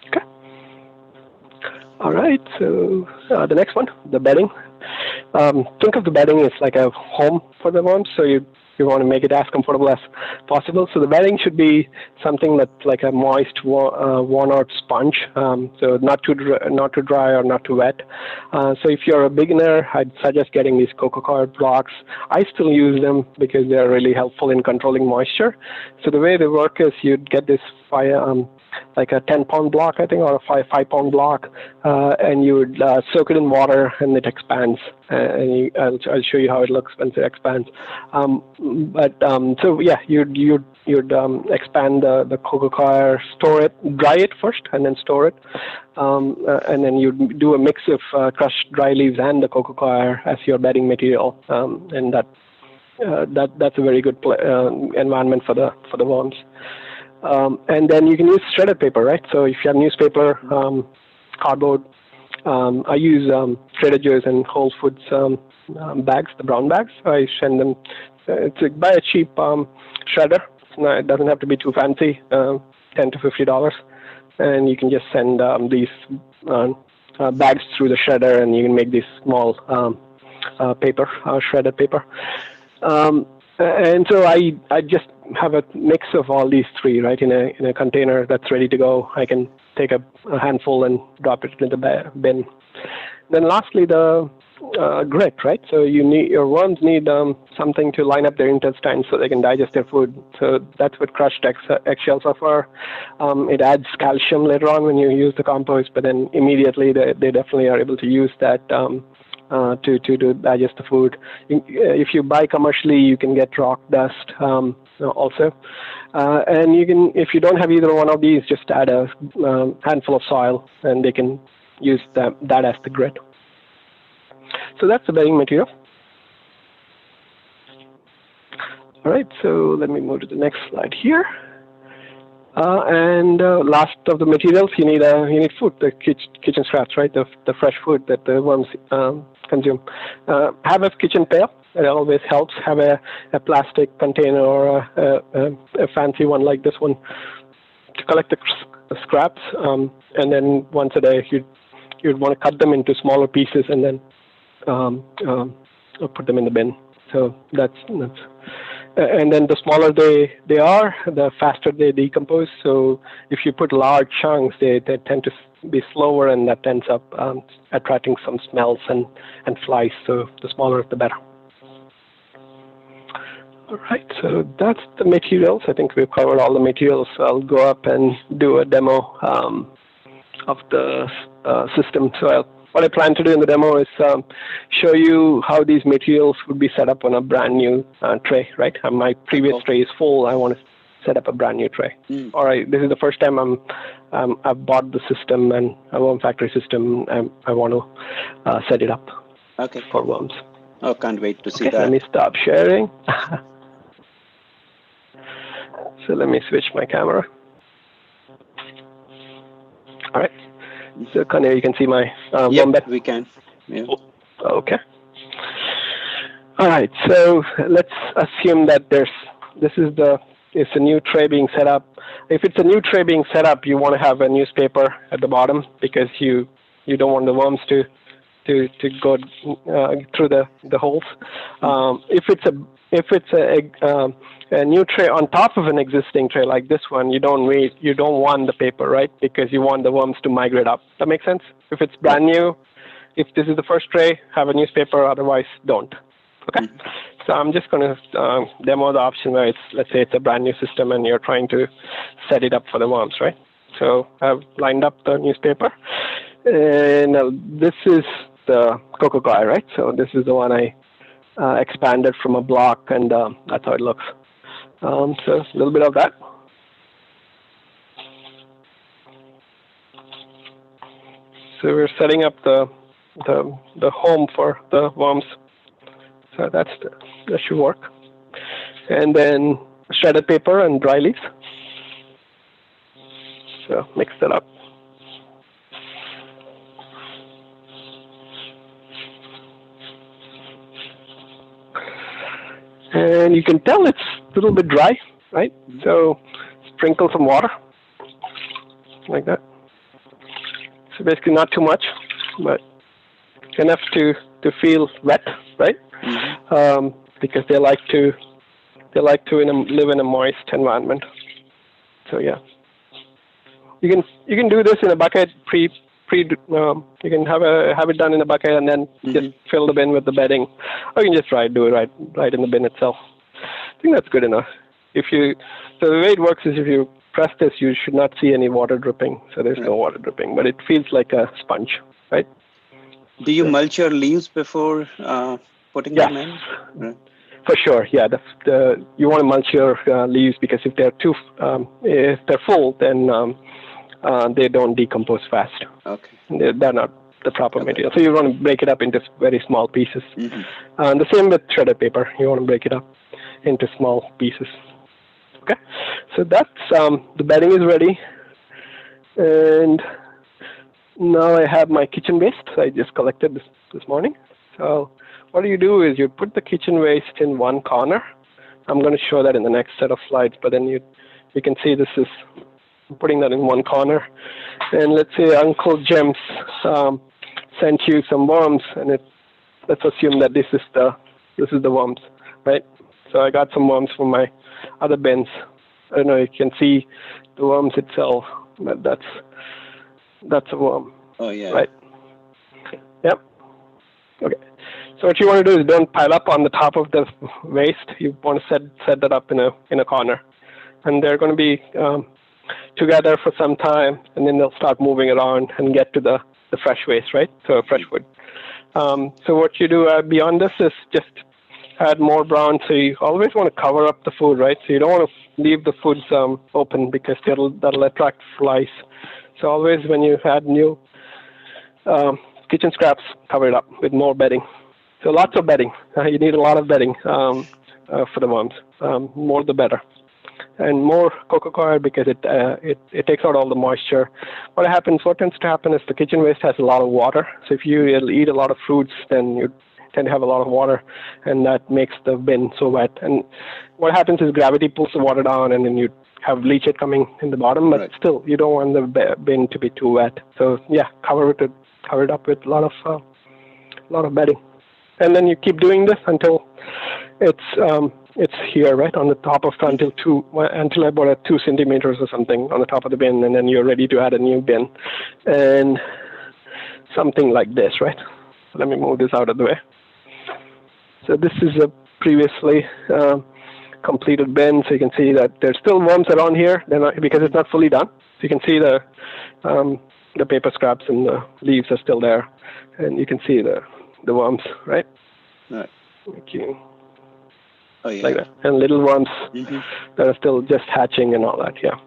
D: Okay. All right. So the next one, the bedding. Think of the bedding as like a home for the worms, so you want to make it as comfortable as possible. So the bedding should be something that's like a moist, worn-out sponge, so not too dry or not too wet. So if you're a beginner, I'd suggest getting these cocoa blocks. I still use them because they're really helpful in controlling moisture. So the way they work is you'd get this like a 10-pound block, I think, or a 5-pound block, and you would soak it in water, and it expands. I'll show you how it looks once it expands. You'd expand the cocoa coir, store it, dry it first, and then store it, and then you'd do a mix of crushed dry leaves and the cocoa coir as your bedding material, and that's a very good environment for the worms. And then you can use shredded paper, right? So if you have newspaper, cardboard, I use Trader Joe's and Whole Foods bags, the brown bags. I send them. Buy a cheap shredder. It doesn't have to be too fancy, $10 to $50, and you can just send these bags through the shredder, and you can make these small paper, shredded paper. And so I just have a mix of all these three, right, in a container that's ready to go. I can take a handful and drop it into the bin. Then lastly, the grit, right? So your worms need something to line up their intestines so they can digest their food. So that's what crushed eggshells are for. It adds calcium later on when you use the compost, but then immediately they definitely are able to use that to digest the food. If you buy commercially, you can get rock dust also, and you can, if you don't have either one of these, just add a handful of soil, and they can use that as the grit. So that's the bedding material. All right, so let me move to the next slide here. And last of the materials, you need food, the kitchen scraps, right? The fresh food that the worms consume. Have a kitchen pail. It always helps. Have a plastic container or a fancy one like this one to collect the scraps. And then once a day, you'd want to cut them into smaller pieces and then put them in the bin. So that's And then the smaller they are, the faster they decompose. So if you put large chunks, they tend to be slower, and that ends up attracting some smells and flies. So the smaller, the better. All right, so that's the materials. I think we've covered all the materials. So I'll go up and do a demo of the system. So what I plan to do in the demo is show you how these materials would be set up on a brand new tray, right? My previous tray is full. I want to set up a brand new tray. All right, this is the first time I've bought the system and a worm factory system. I want to set it up for worms.
B: Oh, can't wait to see that.
D: Let me stop sharing. So let me switch my camera. All right. So, Kanye, you can see my worm bed?
B: We can. Yeah.
D: Okay. All right. So let's assume that it's a new tray being set up. If it's a new tray being set up, you want to have a newspaper at the bottom because you don't want the worms to go through the holes. If it's a new tray on top of an existing tray like this one, you don't want the paper, right? Because you want the worms to migrate up. That makes sense? If it's brand new, if this is the first tray, have a newspaper, otherwise don't. Okay? So I'm just going to demo the option where let's say it's a brand new system and you're trying to set it up for the worms, right? So I've lined up the newspaper, and this is the cocoa coir, right? So this is the one I expanded from a block, and that's how it looks. So a little bit of that. So we're setting up the home for the worms. So that should work. And then shredded paper and dry leaves. So mix that up. And you can tell it's a little bit dry, right? So sprinkle some water, like that. So basically not too much, but enough to feel wet, right? Because they like to live in a moist environment. So yeah, you can do this in a bucket. You can have it done in a bucket and then just fill the bin with the bedding, or you can just do it right in the bin itself. I think that's good enough. So the way it works is if you press this, you should not see any water dripping. So there's no water dripping, but it feels like a sponge, right?
B: Do you mulch your leaves before putting them in? Right.
D: For sure, yeah. You want to mulch your leaves because if they're full, then they don't decompose fast.
B: Okay.
D: They're not the proper material. So you want to break it up into very small pieces. The same with shredded paper. You want to break it up into small pieces. Okay. So that's the bedding is ready, and now I have my kitchen waste. I just collected this morning. So what you do is you put the kitchen waste in one corner. I'm going to show that in the next set of slides, but then you can see this is putting that in one corner. And let's say Uncle James sent you some worms, and let's assume that this is the worms, right? So I got some worms from my other bins. I don't know if you can see the worms itself, but that's a worm.
B: Oh yeah.
D: Right. Yep. Okay. So what you want to do is don't pile up on the top of the waste. You want to set that up in a corner, and they're going to be together for some time, and then they'll start moving around and get to the fresh waste, right? So fresh food. So what you do beyond this is just add more brown. So you always want to cover up the food, right? So you don't want to leave the foods open because that'll attract flies. So always when you add new kitchen scraps, cover it up with more bedding. So lots of bedding. You need a lot of bedding for the worms. More the better. And more cocoa coir because it takes out all the moisture. What tends to happen is the kitchen waste has a lot of water. So if you eat a lot of fruits, then you tend to have a lot of water, and that makes the bin so wet. And what happens is gravity pulls the water down, and then you have leachate coming in the bottom. But still, you don't want the bin to be too wet. So yeah, cover it up with a lot of bedding, and then you keep doing this until it's it's here, right, on the top of until about at 2 centimeters or something on the top of the bin, and then you're ready to add a new bin, and something like this, right? Let me move this out of the way. So this is a previously completed bin, so you can see that there's still worms around here. They're not, because it's not fully done. So you can see the paper scraps and the leaves are still there, and you can see the worms, right?
B: Right.
D: Okay.
B: Oh, yeah.
D: Like that, and little worms that are still just hatching and all that. Yeah.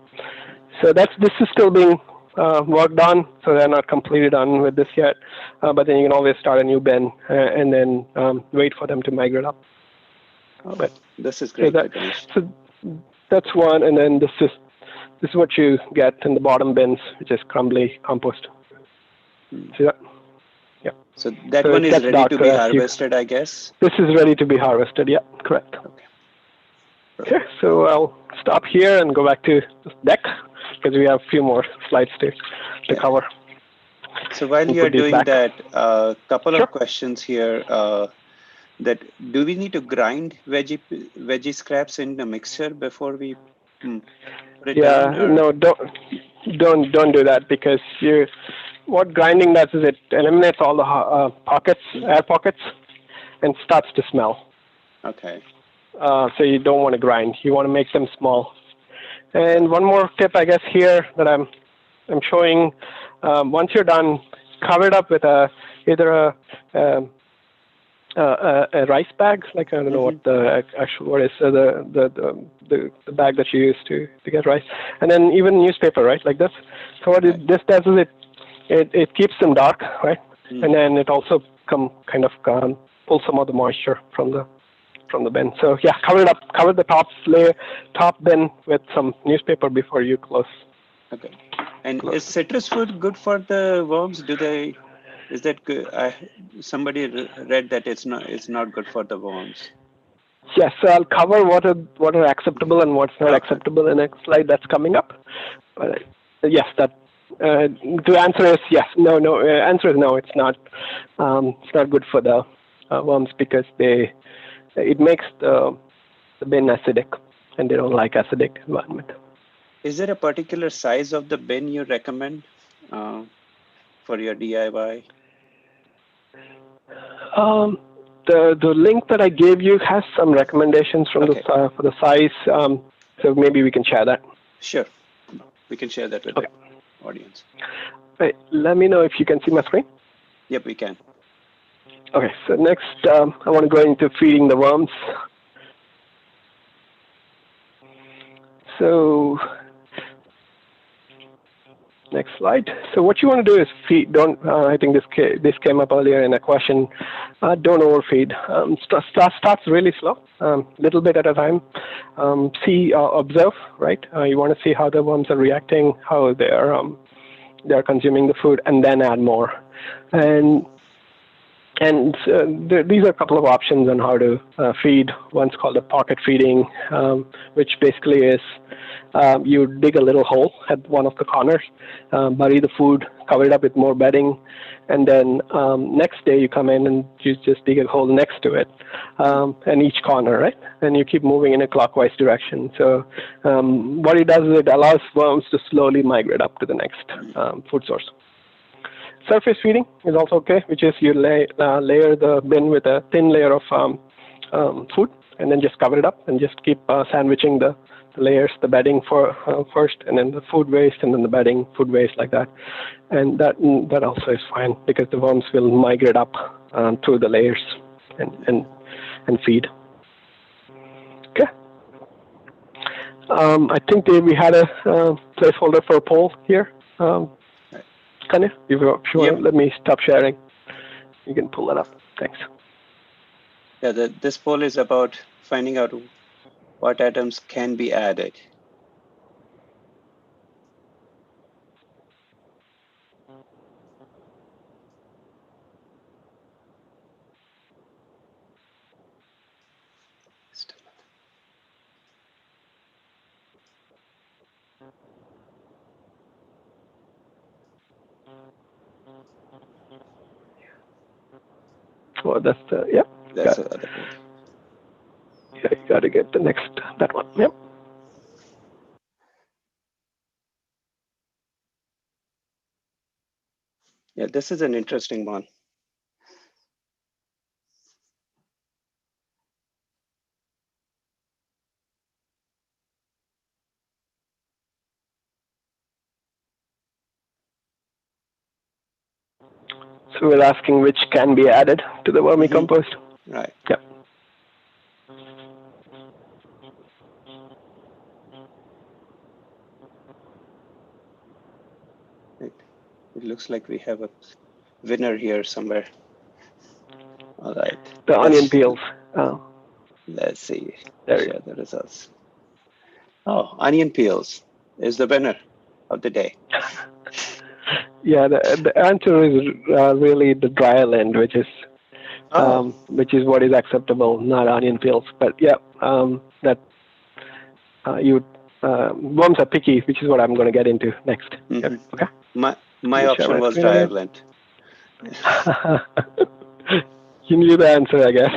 D: So this is still being worked on, so they're not completely done with this yet. But then you can always start a new bin and then wait for them to migrate up.
B: Oh,
D: But
B: this is great, Ganesh.
D: so that's one, and then this is what you get in the bottom bins, which is crumbly compost. See that? Yeah.
B: So that one is ready to be harvested, I guess?
D: This is ready to be harvested, yeah, correct. Okay, so I'll stop here and go back to the deck because we have a few more slides to cover.
B: So while you're doing that, a couple of questions here. That do we need to grind veggie scraps in the mixture before we put it down? Or?
D: No, don't do that, because what grinding does is it eliminates all the air pockets, and starts to smell.
B: Okay.
D: So you don't want to grind. You want to make them small. And one more tip, I guess, here that I'm showing. Once you're done, cover it up with either a rice bag, like I don't know what the actual word is, the bag that you use to get rice, and then even newspaper, right, like this. So what this does is it keeps them dark, right, and then it also pull some of the moisture from the bin. So yeah, cover it up, cover the top bin with some newspaper before you close.
B: Okay. And is citrus fruit good for the worms? Is that good? Somebody read that it's not good for the worms.
D: Yes, so I'll cover what are acceptable and what's not acceptable in a slide that's coming up. But yes, that the answer is yes. No. Answer is no. It's not. It's not good for the worms because it makes the bin acidic, and they don't like acidic environment.
B: Is there a particular size of the bin you recommend for your DIY?
D: The link that I gave you has some recommendations from for the size. So maybe we can share that.
B: Sure, we can share that with the audience.
D: Right. Let me know if you can see my screen.
B: Yep, we can.
D: Okay. So next, I want to go into feeding the worms. So next slide. So what you want to do is feed. Don't. I think this came up earlier in a question. Don't overfeed. Starts really slow, little bit at a time. Observe. Right. You want to see how the worms are reacting, how they're consuming the food, and then add more. And these are a couple of options on how to feed. One's called a pocket feeding, which basically is you dig a little hole at one of the corners, bury the food, cover it up with more bedding, and then next day you come in and you just dig a hole next to it, and each corner, right? And you keep moving in a clockwise direction. So what it does is it allows worms to slowly migrate up to the next food source. Surface feeding is also okay, which is you layer the bin with a thin layer of food, and then just cover it up and just keep sandwiching the layers, the bedding first, and then the food waste, and then the bedding, food waste, like that. And that also is fine because the worms will migrate up through the layers and feed. Okay. I think we had a placeholder for a poll here. Kanye, if you want to let me stop sharing, you can pull that up. Thanks.
B: Yeah, this poll is about finding out what items can be added.
D: Well, that's the
B: That's the other poll.
D: You got to get the next, that one. Yep.
B: Yeah, this is an interesting one.
D: So we're asking which can be added to the vermicompost.
B: Right.
D: Yep.
B: It looks like we have a winner here somewhere. All right.
D: The onion peels.
B: Let's see.
D: There you
B: Share the results. Oh, onion peels is the winner of the day.
D: Yeah, the answer is really the dry land, which is what is acceptable, not onion peels. But yeah, worms are picky, which is what I'm going to get into next.
B: Mm-hmm.
D: Okay.
B: My option was dry land.
D: You knew the answer, I guess.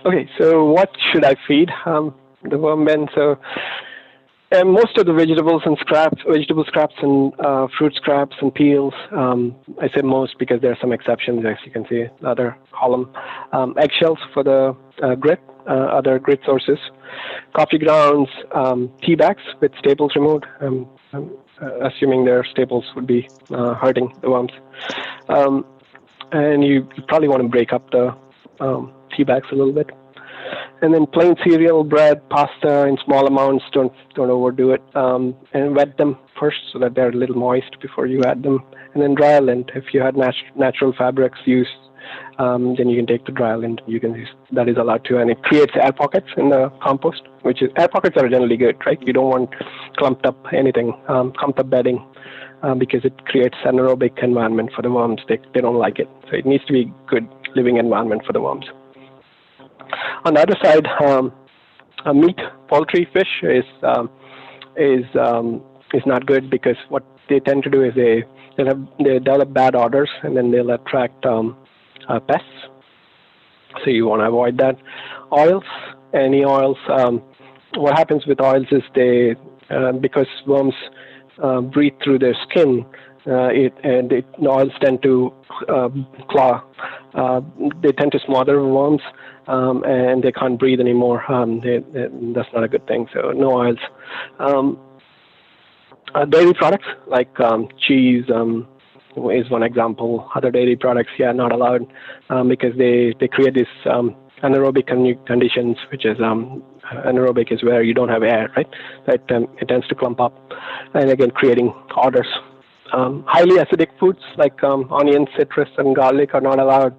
D: Okay, so what should I feed the worm bin? So most of the vegetable scraps and fruit scraps and peels, I say most because there are some exceptions, as you can see, the other column. Eggshells for the grit, other grit sources, coffee grounds, tea bags with staples removed. Assuming their staples would be hurting the worms. And you probably want to break up the tea bags a little bit. And then plain cereal, bread, pasta in small amounts. Don't overdo it. And wet them first so that they're a little moist before you add them. And then dry lint. If you had natural fabrics used, then you can take the dry lint. You can use that is allowed to, and it creates air pockets in the compost. Which is air pockets are generally good, right? You don't want clumped up anything, clumped up bedding, because it creates anaerobic environment for the worms. They don't like it. So it needs to be good living environment for the worms. On the other side, meat, poultry, fish is not good because what they tend to do is they develop bad odors and then they'll attract pests. So you want to avoid that. Oils, any oils. What happens with oils is because worms breathe through their skin, the oils tend to claw. They tend to smother worms, and they can't breathe anymore. That's not a good thing. So no oils. Dairy products like cheese is one example. Other dairy products, not allowed because they create these anaerobic conditions, which is anaerobic is where you don't have air, right? That it tends to clump up, and again creating odors. Highly acidic foods like onions, citrus, and garlic are not allowed.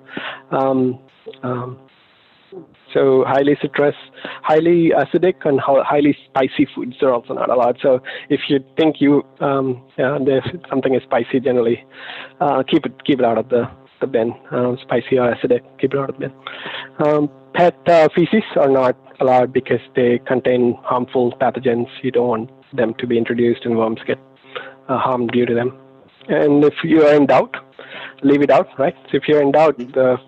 D: So highly acidic and highly spicy foods are also not allowed. So if you think there's something is spicy, generally keep it out of the bin. Spicy or acidic, keep it out of the bin. Pet feces are not allowed because they contain harmful pathogens. You don't want them to be introduced and worms get harmed due to them. And if you are in doubt, leave it out, right? So if you're in doubt, the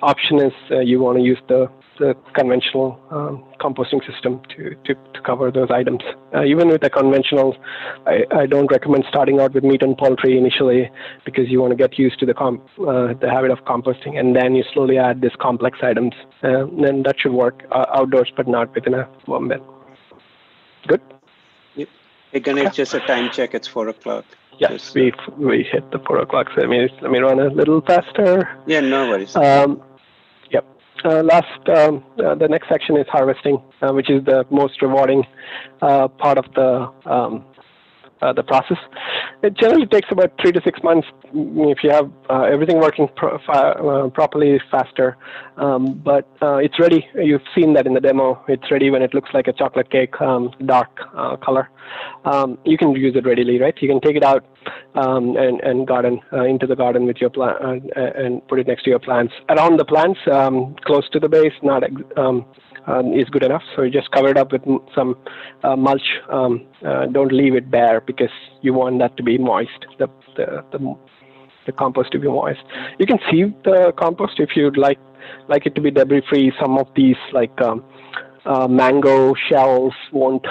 D: option is you want to use the conventional composting system to cover those items. Even with the conventional, I don't recommend starting out with meat and poultry initially because you want to get used to the habit of composting, and then you slowly add these complex items. Then that should work outdoors, but not within a worm bin. Good?
B: Yep. Hey, Ganesh, just a time check. It's 4 o'clock.
D: Yes, we hit the 4 o'clock. So let me run a little faster.
B: Yeah, no worries.
D: Yep. The next section is harvesting, which is the most rewarding part of the process. It generally takes about 3 to 6 months if you have everything working properly, faster. But it's ready. You've seen that in the demo. It's ready when it looks like a chocolate cake, dark color. You can use it readily, right? You can take it out and garden into the garden with your plant and put it next to your plants. Around the plants, close to the base, not is good enough. So you just cover it up with some mulch. Don't leave it bare because you want that to be moist. the compost to be moist. You can sieve the compost if you'd like it to be debris free. Some of these mango shells won't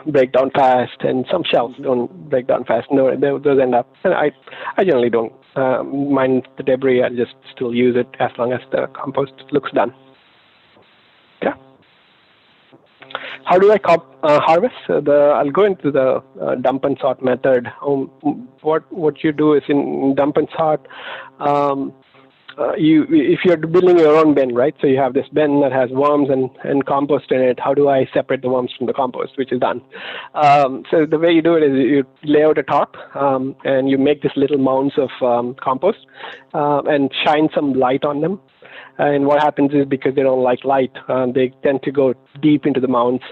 D: break down fast, and some shells don't break down fast. No, those end up. And I generally don't mind the debris. I just still use it as long as the compost looks done. Yeah. How do I harvest? I'll go into the dump and sort method. What you do is in dump and sort. If you're building your own bin, right? So you have this bin that has worms and compost in it. How do I separate the worms from the compost, which is done? So the way you do it is you lay out a tarp and you make this little mounds of compost and shine some light on them. And what happens is, because they don't like light, they tend to go deep into the mounds,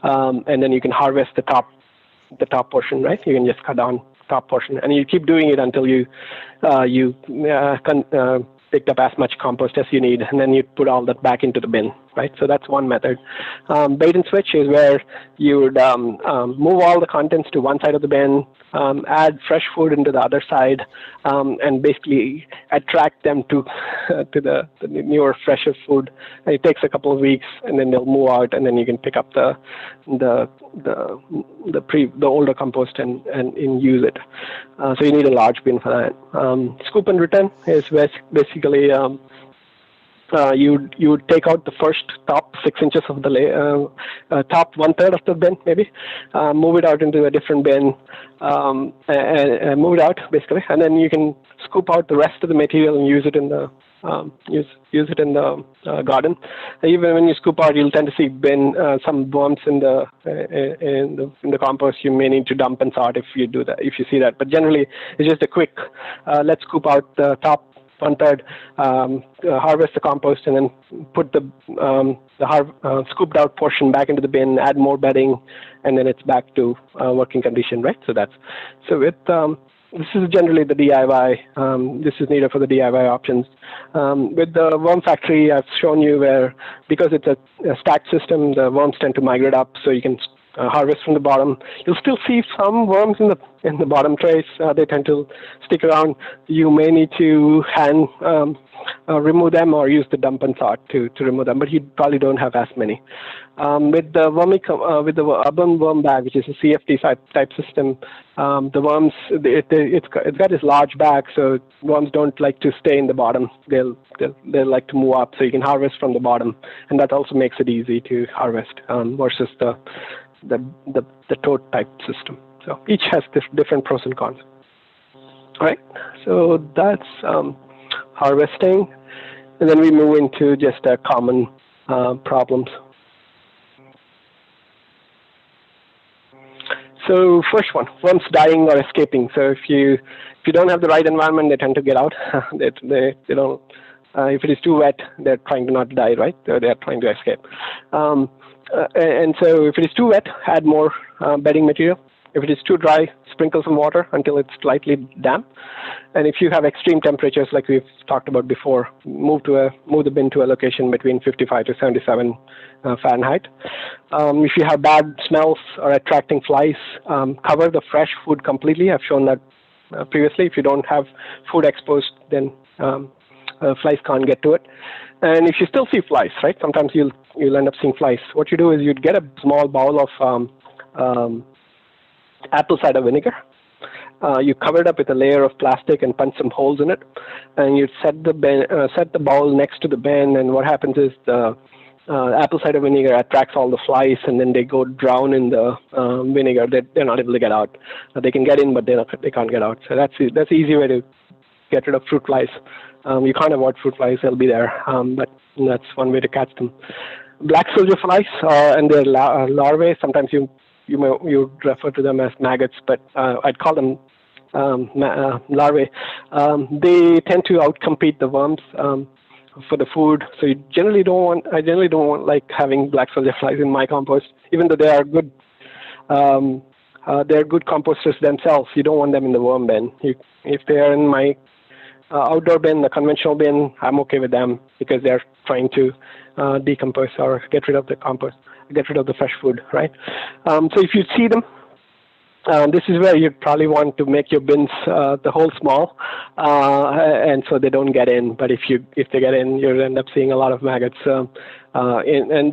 D: and then you can harvest the top portion, right? You can just cut down top portion, and you keep doing it until you picked up as much compost as you need, and then you put all that back into the bin, right? So that's one method. Bait and switch is where you would move all the contents to one side of the bin, add fresh food into the other side, and basically attract them to the newer, fresher food. And it takes a couple of weeks, and then they'll move out, and then you can pick up the older compost and use it. So you need a large bin for that. Scoop and return is basically you would take out the first top 6 inches of the top 1/3 of the bin, maybe, move it out into a different bin, and move it out basically, and then you can scoop out the rest of the material and use it in the garden. Even when you scoop out, you'll tend to see some worms in the compost. You may need to dump and sort if you do that, if you see that. But generally, it's just a quick let's scoop out the top 1/3, harvest the compost, and then put the scooped out portion back into the bin, add more bedding, and then it's back to working condition, right? This is generally the DIY. This is needed for the DIY options. With the worm factory, I've shown you where, because it's a stacked system, the worms tend to migrate up, so you can harvest from the bottom. You'll still see some worms in the bottom trays. They tend to stick around. You may need to hand remove them or use the dump and sort to remove them, but you probably don't have as many. With the urban worm bag, which is a CFD type system, the worms, it's got this large bag, so worms don't like to stay in the bottom. They'll like to move up, so you can harvest from the bottom, and that also makes it easy to harvest versus the tote type system. So each has different pros and cons. All right, so that's harvesting, and then we move into just common problems. So first one, worms dying or escaping. So if you don't have the right environment, they tend to get out. they don't. If it is too wet, they're trying to not die, right? They're trying to escape. And so if it is too wet, add more bedding material. If it is too dry, sprinkle some water until it's slightly damp. And if you have extreme temperatures, like we've talked about before, move the bin to a location between 55 to 77 Fahrenheit. If you have bad smells or attracting flies, cover the fresh food completely. I've shown that previously. If you don't have food exposed, then flies can't get to it. And if you still see flies, right? Sometimes you'll end up seeing flies. What you do is you'd get a small bowl of apple cider vinegar. You cover it up with a layer of plastic and punch some holes in it, and you set the bowl next to the bin. And what happens is the apple cider vinegar attracts all the flies, and then they go drown in the vinegar. They're not able to get out. They can get in, but they can't get out. So that's the easy way to get rid of fruit flies. You can't avoid fruit flies; they'll be there, but that's one way to catch them. Black soldier flies and their larvae. Sometimes you refer to them as maggots, but I'd call them larvae. They tend to outcompete the worms for the food. So I generally don't want like having black soldier flies in my compost, even though they are good. They're good composters themselves. You don't want them in the worm bin. If they are in my outdoor bin, the conventional bin, I'm okay with them because they're trying to decompose or get rid of the compost, get rid of the fresh food, right? So if you see them, This is where you'd probably want to make your bins the hole small, and so they don't get in. But if they get in, you'll end up seeing a lot of maggots. And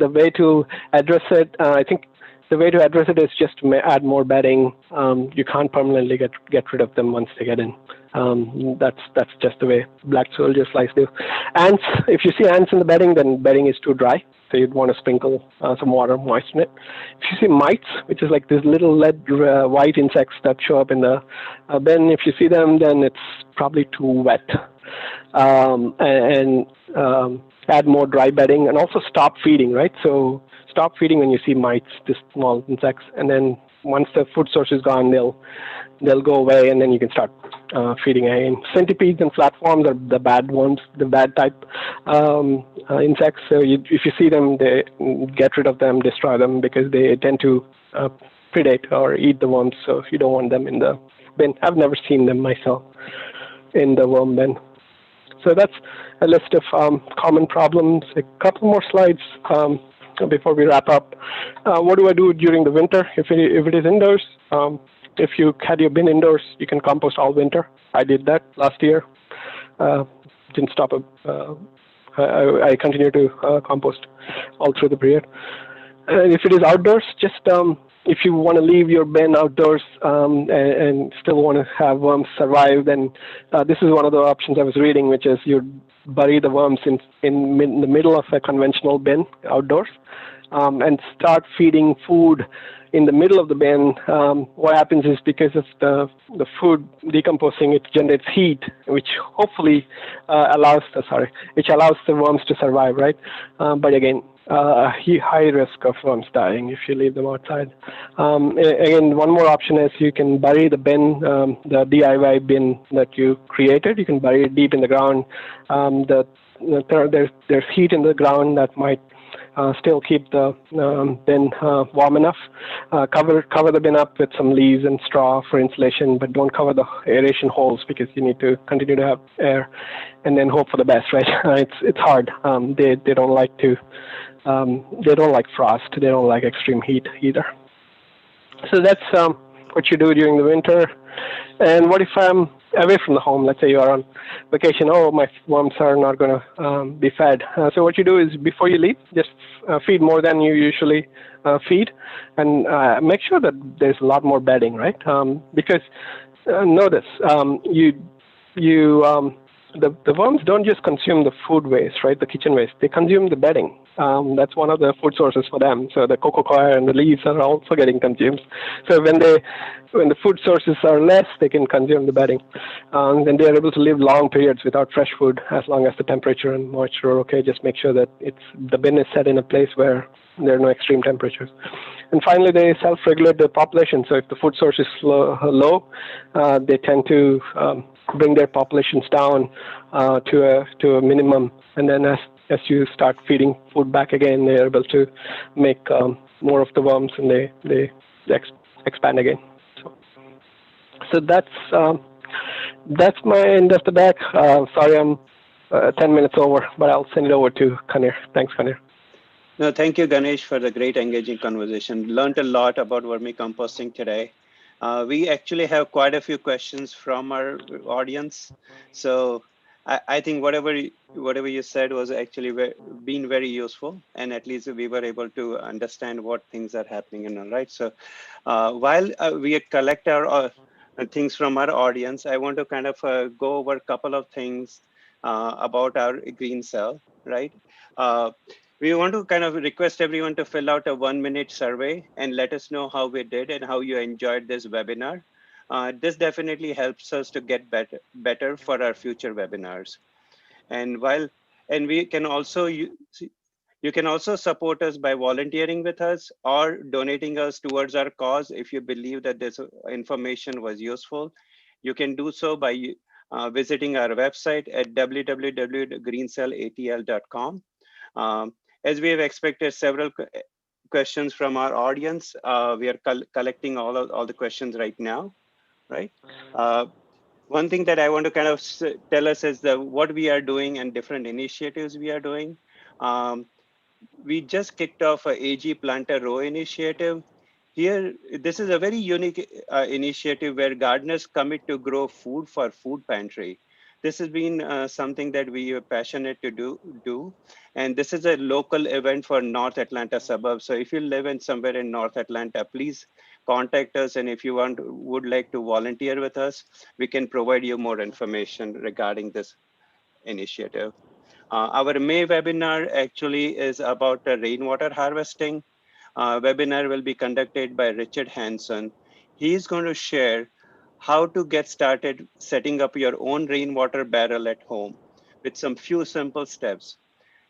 D: the way to address it, I think the way to address it is just to add more bedding. You can't permanently get rid of them once they get in. That's just the way black soldier flies do. Ants, if you see ants in the bedding, then bedding is too dry. So you'd want to sprinkle some water, moisten it. If you see mites, which is like these little lead white insects that show up in the bin, if you see them, then it's probably too wet. And add more dry bedding, and also stop feeding, right? So stop feeding when you see mites, these small insects, and then once the food source is gone, they'll go away, and then you can start feeding again. Centipedes and flatworms are the bad ones, the bad type insects. So if you see them, they get rid of them, destroy them, because they tend to predate or eat the worms. So you don't want them in the bin. I've never seen them myself in the worm bin. So that's a list of common problems. A couple more slides before we wrap up. What do I do during the winter if it is indoors? If you had your bin indoors, you can compost all winter. I did that last year. Didn't stop. I continue to compost all through the period. And if it is outdoors, just if you want to leave your bin outdoors and still want to have worms survive, then this is one of the options I was reading, which is you bury the worms in the middle of a conventional bin outdoors and start feeding food in the middle of the bin. What happens is, because of the food decomposing, it generates heat, which hopefully allows the worms to survive, right? But again, high risk of worms dying if you leave them outside. Again, one more option is you can bury the bin, the DIY bin that you created. You can bury it deep in the ground. There's heat in the ground that might still keep the bin warm enough. Cover the bin up with some leaves and straw for insulation, but don't cover the aeration holes, because you need to continue to have air, and then hope for the best, right? It's hard. They don't like to. They don't like frost. They don't like extreme heat either. So that's what you do during the winter. And what if I'm away from the home? Let's say you are on vacation. Oh, my worms are not going to be fed. So what you do is, before you leave, just feed more than you usually feed, and make sure that there's a lot more bedding, right? Because know this, the worms don't just consume the food waste, right? The kitchen waste. They consume the bedding. That's one of the food sources for them. So the cocoa coir and the leaves are also getting consumed. So when the food sources are less, they can consume the bedding. Then they are able to live long periods without fresh food, as long as the temperature and moisture are okay. Just make sure that the bin is set in a place where there are no extreme temperatures. And finally, they self-regulate the population. So if the food source is low, they tend to bring their populations down to a minimum. And then as you start feeding food back again, they're able to make more of the worms, and they expand again. So that's my end of the deck. Sorry, I'm 10 minutes over, but I'll send it over to Kanir. Thanks, Kanir.
B: No, thank you, Ganesh, for the great engaging conversation. Learned a lot about vermicomposting today. We actually have quite a few questions from our audience. So I think whatever you said was actually been very useful, and at least we were able to understand what things are happening and all right. So while we collect our things from our audience, I want to kind of go over a couple of things about our green cell, right? We want to kind of request everyone to fill out a 1-minute survey and let us know how we did and how you enjoyed this webinar. This definitely helps us to get better for our future webinars. And we can also, you can also support us by volunteering with us or donating us towards our cause. If you believe that this information was useful, you can do so by visiting our website at www.greencellatl.com. As we have expected several questions from our audience, we are collecting all the questions right now, right? One thing that I want to kind of tell us is what we are doing and different initiatives we are doing. We just kicked off a AG Plant a Row initiative. Here, this is a very unique initiative where gardeners commit to grow food for food pantry. This has been something that we are passionate to do. And this is a local event for North Atlanta suburbs. So if you live in somewhere in North Atlanta, please contact us. And if you would like to volunteer with us, we can provide you more information regarding this initiative. Our May webinar actually is about rainwater harvesting. Webinar will be conducted by Richard Hanson. He is going to share how to get started setting up your own rainwater barrel at home with some few simple steps.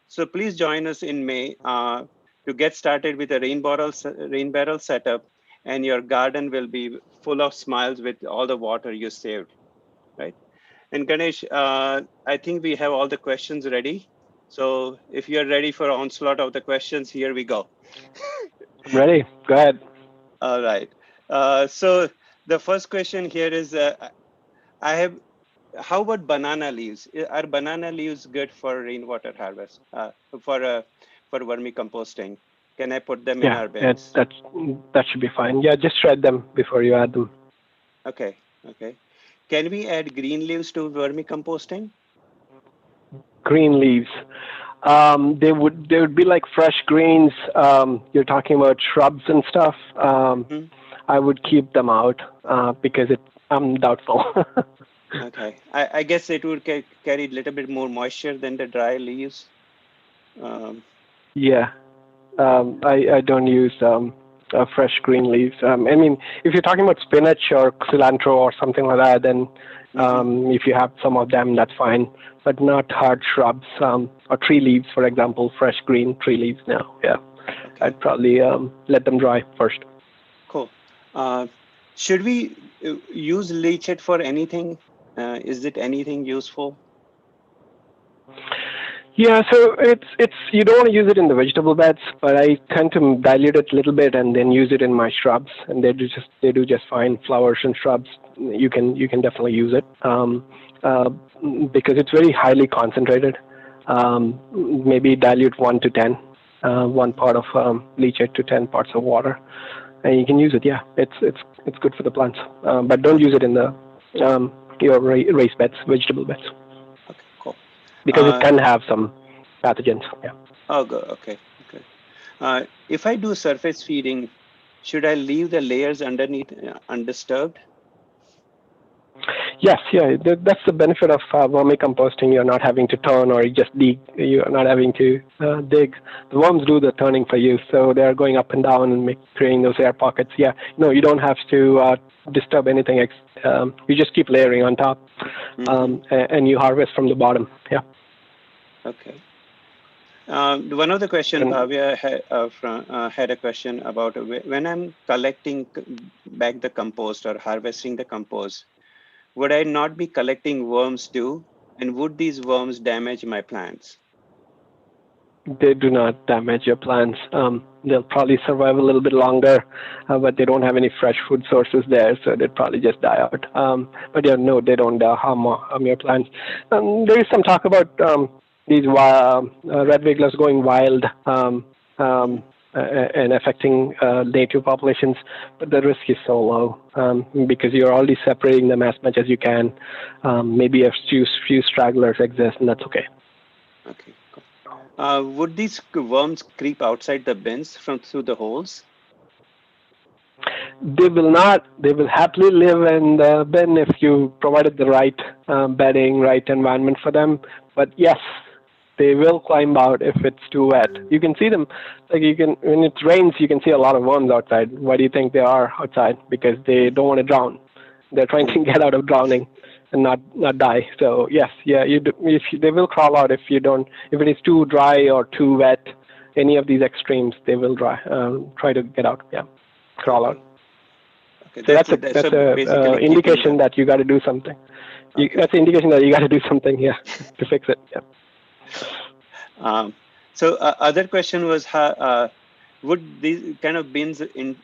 B: So please join us in May to get started with a rain barrel setup, and your garden will be full of smiles with all the water you saved, right? And Ganesh, I think we have all the questions ready. So if you're ready for onslaught of the questions, here we go.
D: I'm ready. Go ahead.
B: All right. So the first question here is, I have, how about banana leaves? Are banana leaves good for rainwater harvest, for vermicomposting? Can I put them in
D: Yeah,
B: our bins?
D: that should be fine. Yeah, just shred them before you add them.
B: Okay, okay. Can we add green leaves to vermicomposting?
D: Green leaves. They would be like fresh greens. You're talking about shrubs and stuff.
B: Hmm?
D: I would keep them out because I'm doubtful.
B: Okay. I guess it would carry a little bit more moisture than the dry leaves. Um,
D: Yeah, I don't use fresh green leaves. I mean, if you're talking about spinach or cilantro or something like that, then
B: mhm.
D: if you have some of them, that's fine. But not hard shrubs or tree leaves, for example, fresh green tree leaves. No, yeah,
B: Okay,
D: I'd probably let them dry first.
B: cool. Uh, should we use leachate for anything? Is it anything useful?
D: Yeah, so it's you don't want to use it in the vegetable beds, but I tend to dilute it a little bit and then use it in my shrubs, and they do just fine. Flowers and shrubs, you can definitely use it uh, because it's very highly concentrated. Maybe dilute 1 to 10, 1 part of leachate to 10 parts of water, and you can use it. Yeah, it's good for the plants, but don't use
B: Okay,
D: it in the your raised beds, vegetable beds,
B: okay, cool.
D: because it
B: Uh,
D: can have some pathogens. Yeah.
B: oh, good. Okay, okay. If I do surface feeding, should I leave the layers underneath undisturbed?
D: Yes, yeah, that's the benefit of vermicomposting. You're not having to turn or just dig. You're not having to dig. The worms do the turning for you, so they're going up and down and creating those air pockets. Yeah, no, you don't have to disturb anything. You just keep layering on top,
B: Mm-hmm.
D: and you harvest from the bottom. Yeah.
B: Okay. One of the question,
D: And
B: Bhavya had a question about when I'm collecting back the compost or harvesting the compost, would I not be collecting worms too? And would these worms damage my plants?
D: they do not damage your plants. They'll probably survive a little bit longer, but they don't have any fresh food sources there, so they'd probably just die out. But yeah, no, they don't harm your plants. There is some talk about these red wigglers going wild
B: Mm,
D: and affecting native populations, but the risk is so low because you're already separating them as much as you can. Maybe a few stragglers exist, and that's okay.
B: okay, cool. Would these worms creep outside the bins from through the holes?
D: They will not. They will happily live in the bin if you provided the right bedding, right environment for them. But yes, they will climb out if it's too wet. You can see them, like you can when it rains, you can see a lot of worms outside. Why do you think they are outside? Because they don't want to drown. They're trying to
B: Mm,
D: get out of drowning and not die. So yes, yeah, they will crawl out if you don't. If it is too dry or too wet, any of these extremes, they will try to get out. Yeah, crawl out.
B: okay, okay.
D: So that's a
B: That's
D: that's
B: so
D: a
B: basically keeping
D: indication
B: the
D: that you got to do something.
B: okay.
D: That's an indication that you got to do something here to fix it. Yeah.
B: Um, so other question was how would these kind of bins in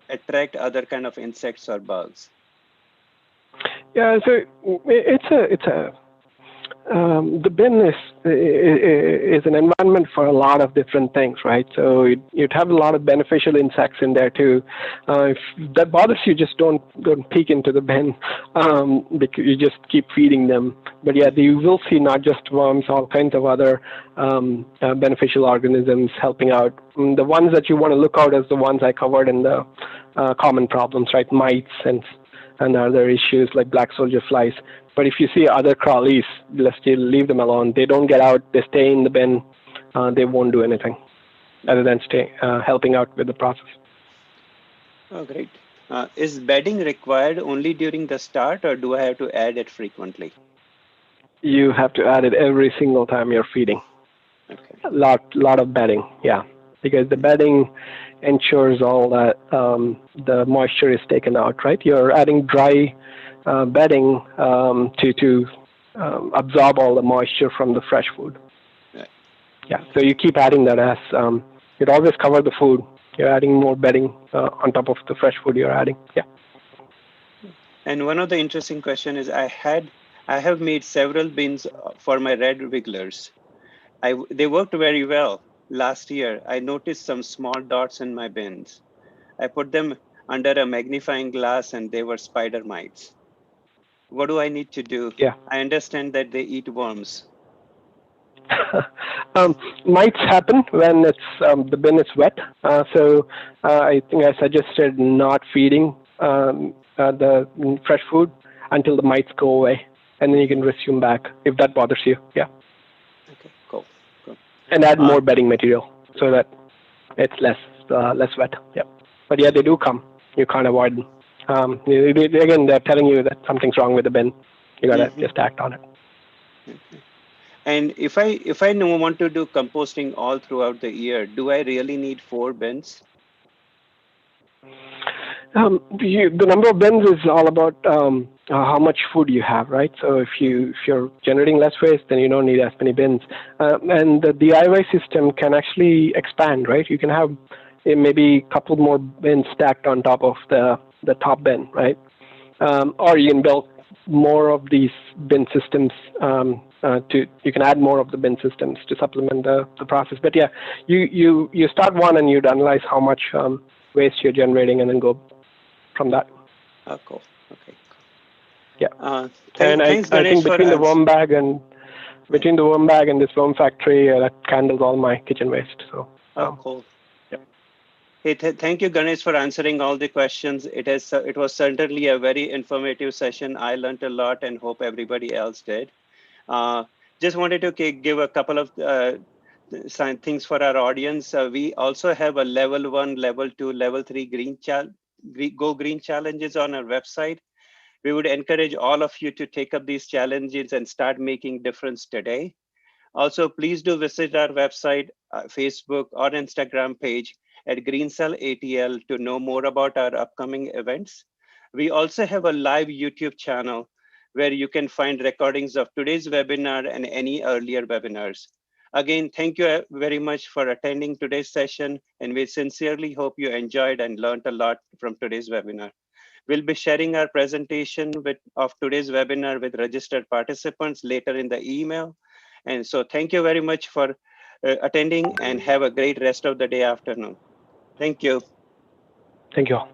B: attract other kind of insects or bugs?
D: Yeah. So it's a The bin is an environment for a lot of different things, right? So you'd have a lot of beneficial insects in there too. If that bothers you, just don't peek into the bin, because you just keep feeding them. But yeah, you will see not just worms, all kinds of other beneficial organisms helping out. The ones that you want to look out as the ones I covered in the common problems, right? Mites and other issues like black soldier flies. But if you see other crawlies, just leave them alone. They don't get out. They stay in the bin. They won't do anything other than stay helping out with the process.
B: Oh, great. Is bedding required only during the start, or do I have to add it frequently?
D: You have to add it every single time you're feeding.
B: Okay.
D: A lot of bedding, yeah, because the bedding ensures all that the moisture is taken out. Right, you're adding dry bedding to absorb all the moisture from the fresh food.
B: Right.
D: Yeah, so you keep adding that as you'd always cover the food. You're adding more bedding on top of the fresh food you're adding. Yeah.
B: And one of the interesting question is I have made several bins for my red wigglers. They worked very well. Last year, I noticed some small dots in my bins. I put them under a magnifying glass and they were spider mites. What do I need to do?
D: Yeah.
B: I understand that they eat worms.
D: Mites happen when the bin is wet. So I think I suggested not feeding the fresh food until the mites go away, and then you can resume back if that bothers you. Yeah.
B: Okay, cool.
D: And add more bedding material so that it's less wet. Yeah. But yeah, they do come. You can't avoid them. Again, they're telling you that something's wrong with the bin. You gotta just act on it.
B: Okay. And if I want to do composting all throughout the year, do I really need 4 bins?
D: The number of bins is all about how much food you have, right? So if you're generating less waste, then you don't need as many bins. And the DIY system can actually expand, right? You can have maybe a couple more bins stacked on top of the top bin, right? Or you can build more of these bin systems. You can add more of the bin systems to supplement the process. But yeah, you start one and you'd analyze how much waste you're generating and then go from that.
B: Oh, cool. Okay. Cool.
D: Yeah.
B: Thanks,
D: I
B: Ganesh,
D: think between
B: for
D: the worm bag and this worm factory, that handles all my kitchen waste. So.
B: Cool.
D: Yeah.
B: Hey, thank you, Ganesh, for answering all the questions. It was certainly a very informative session. I learned a lot and hope everybody else did. Just wanted to give a couple of things for our audience. We also have a level 1, level 2, level 3 Go Green challenges on our website. We would encourage all of you to take up these challenges and start making difference today. Also, please do visit our website, Facebook or Instagram page at GreenCell ATL to know more about our upcoming events. We also have a live YouTube channel where you can find recordings of today's webinar and any earlier webinars. Again, thank you very much for attending today's session, and we sincerely hope you enjoyed and learned a lot from today's webinar. We'll be sharing our presentation of today's webinar with registered participants later in the email. And so thank you very much for attending and have a great rest of the day afternoon. Thank you.
D: Thank you all.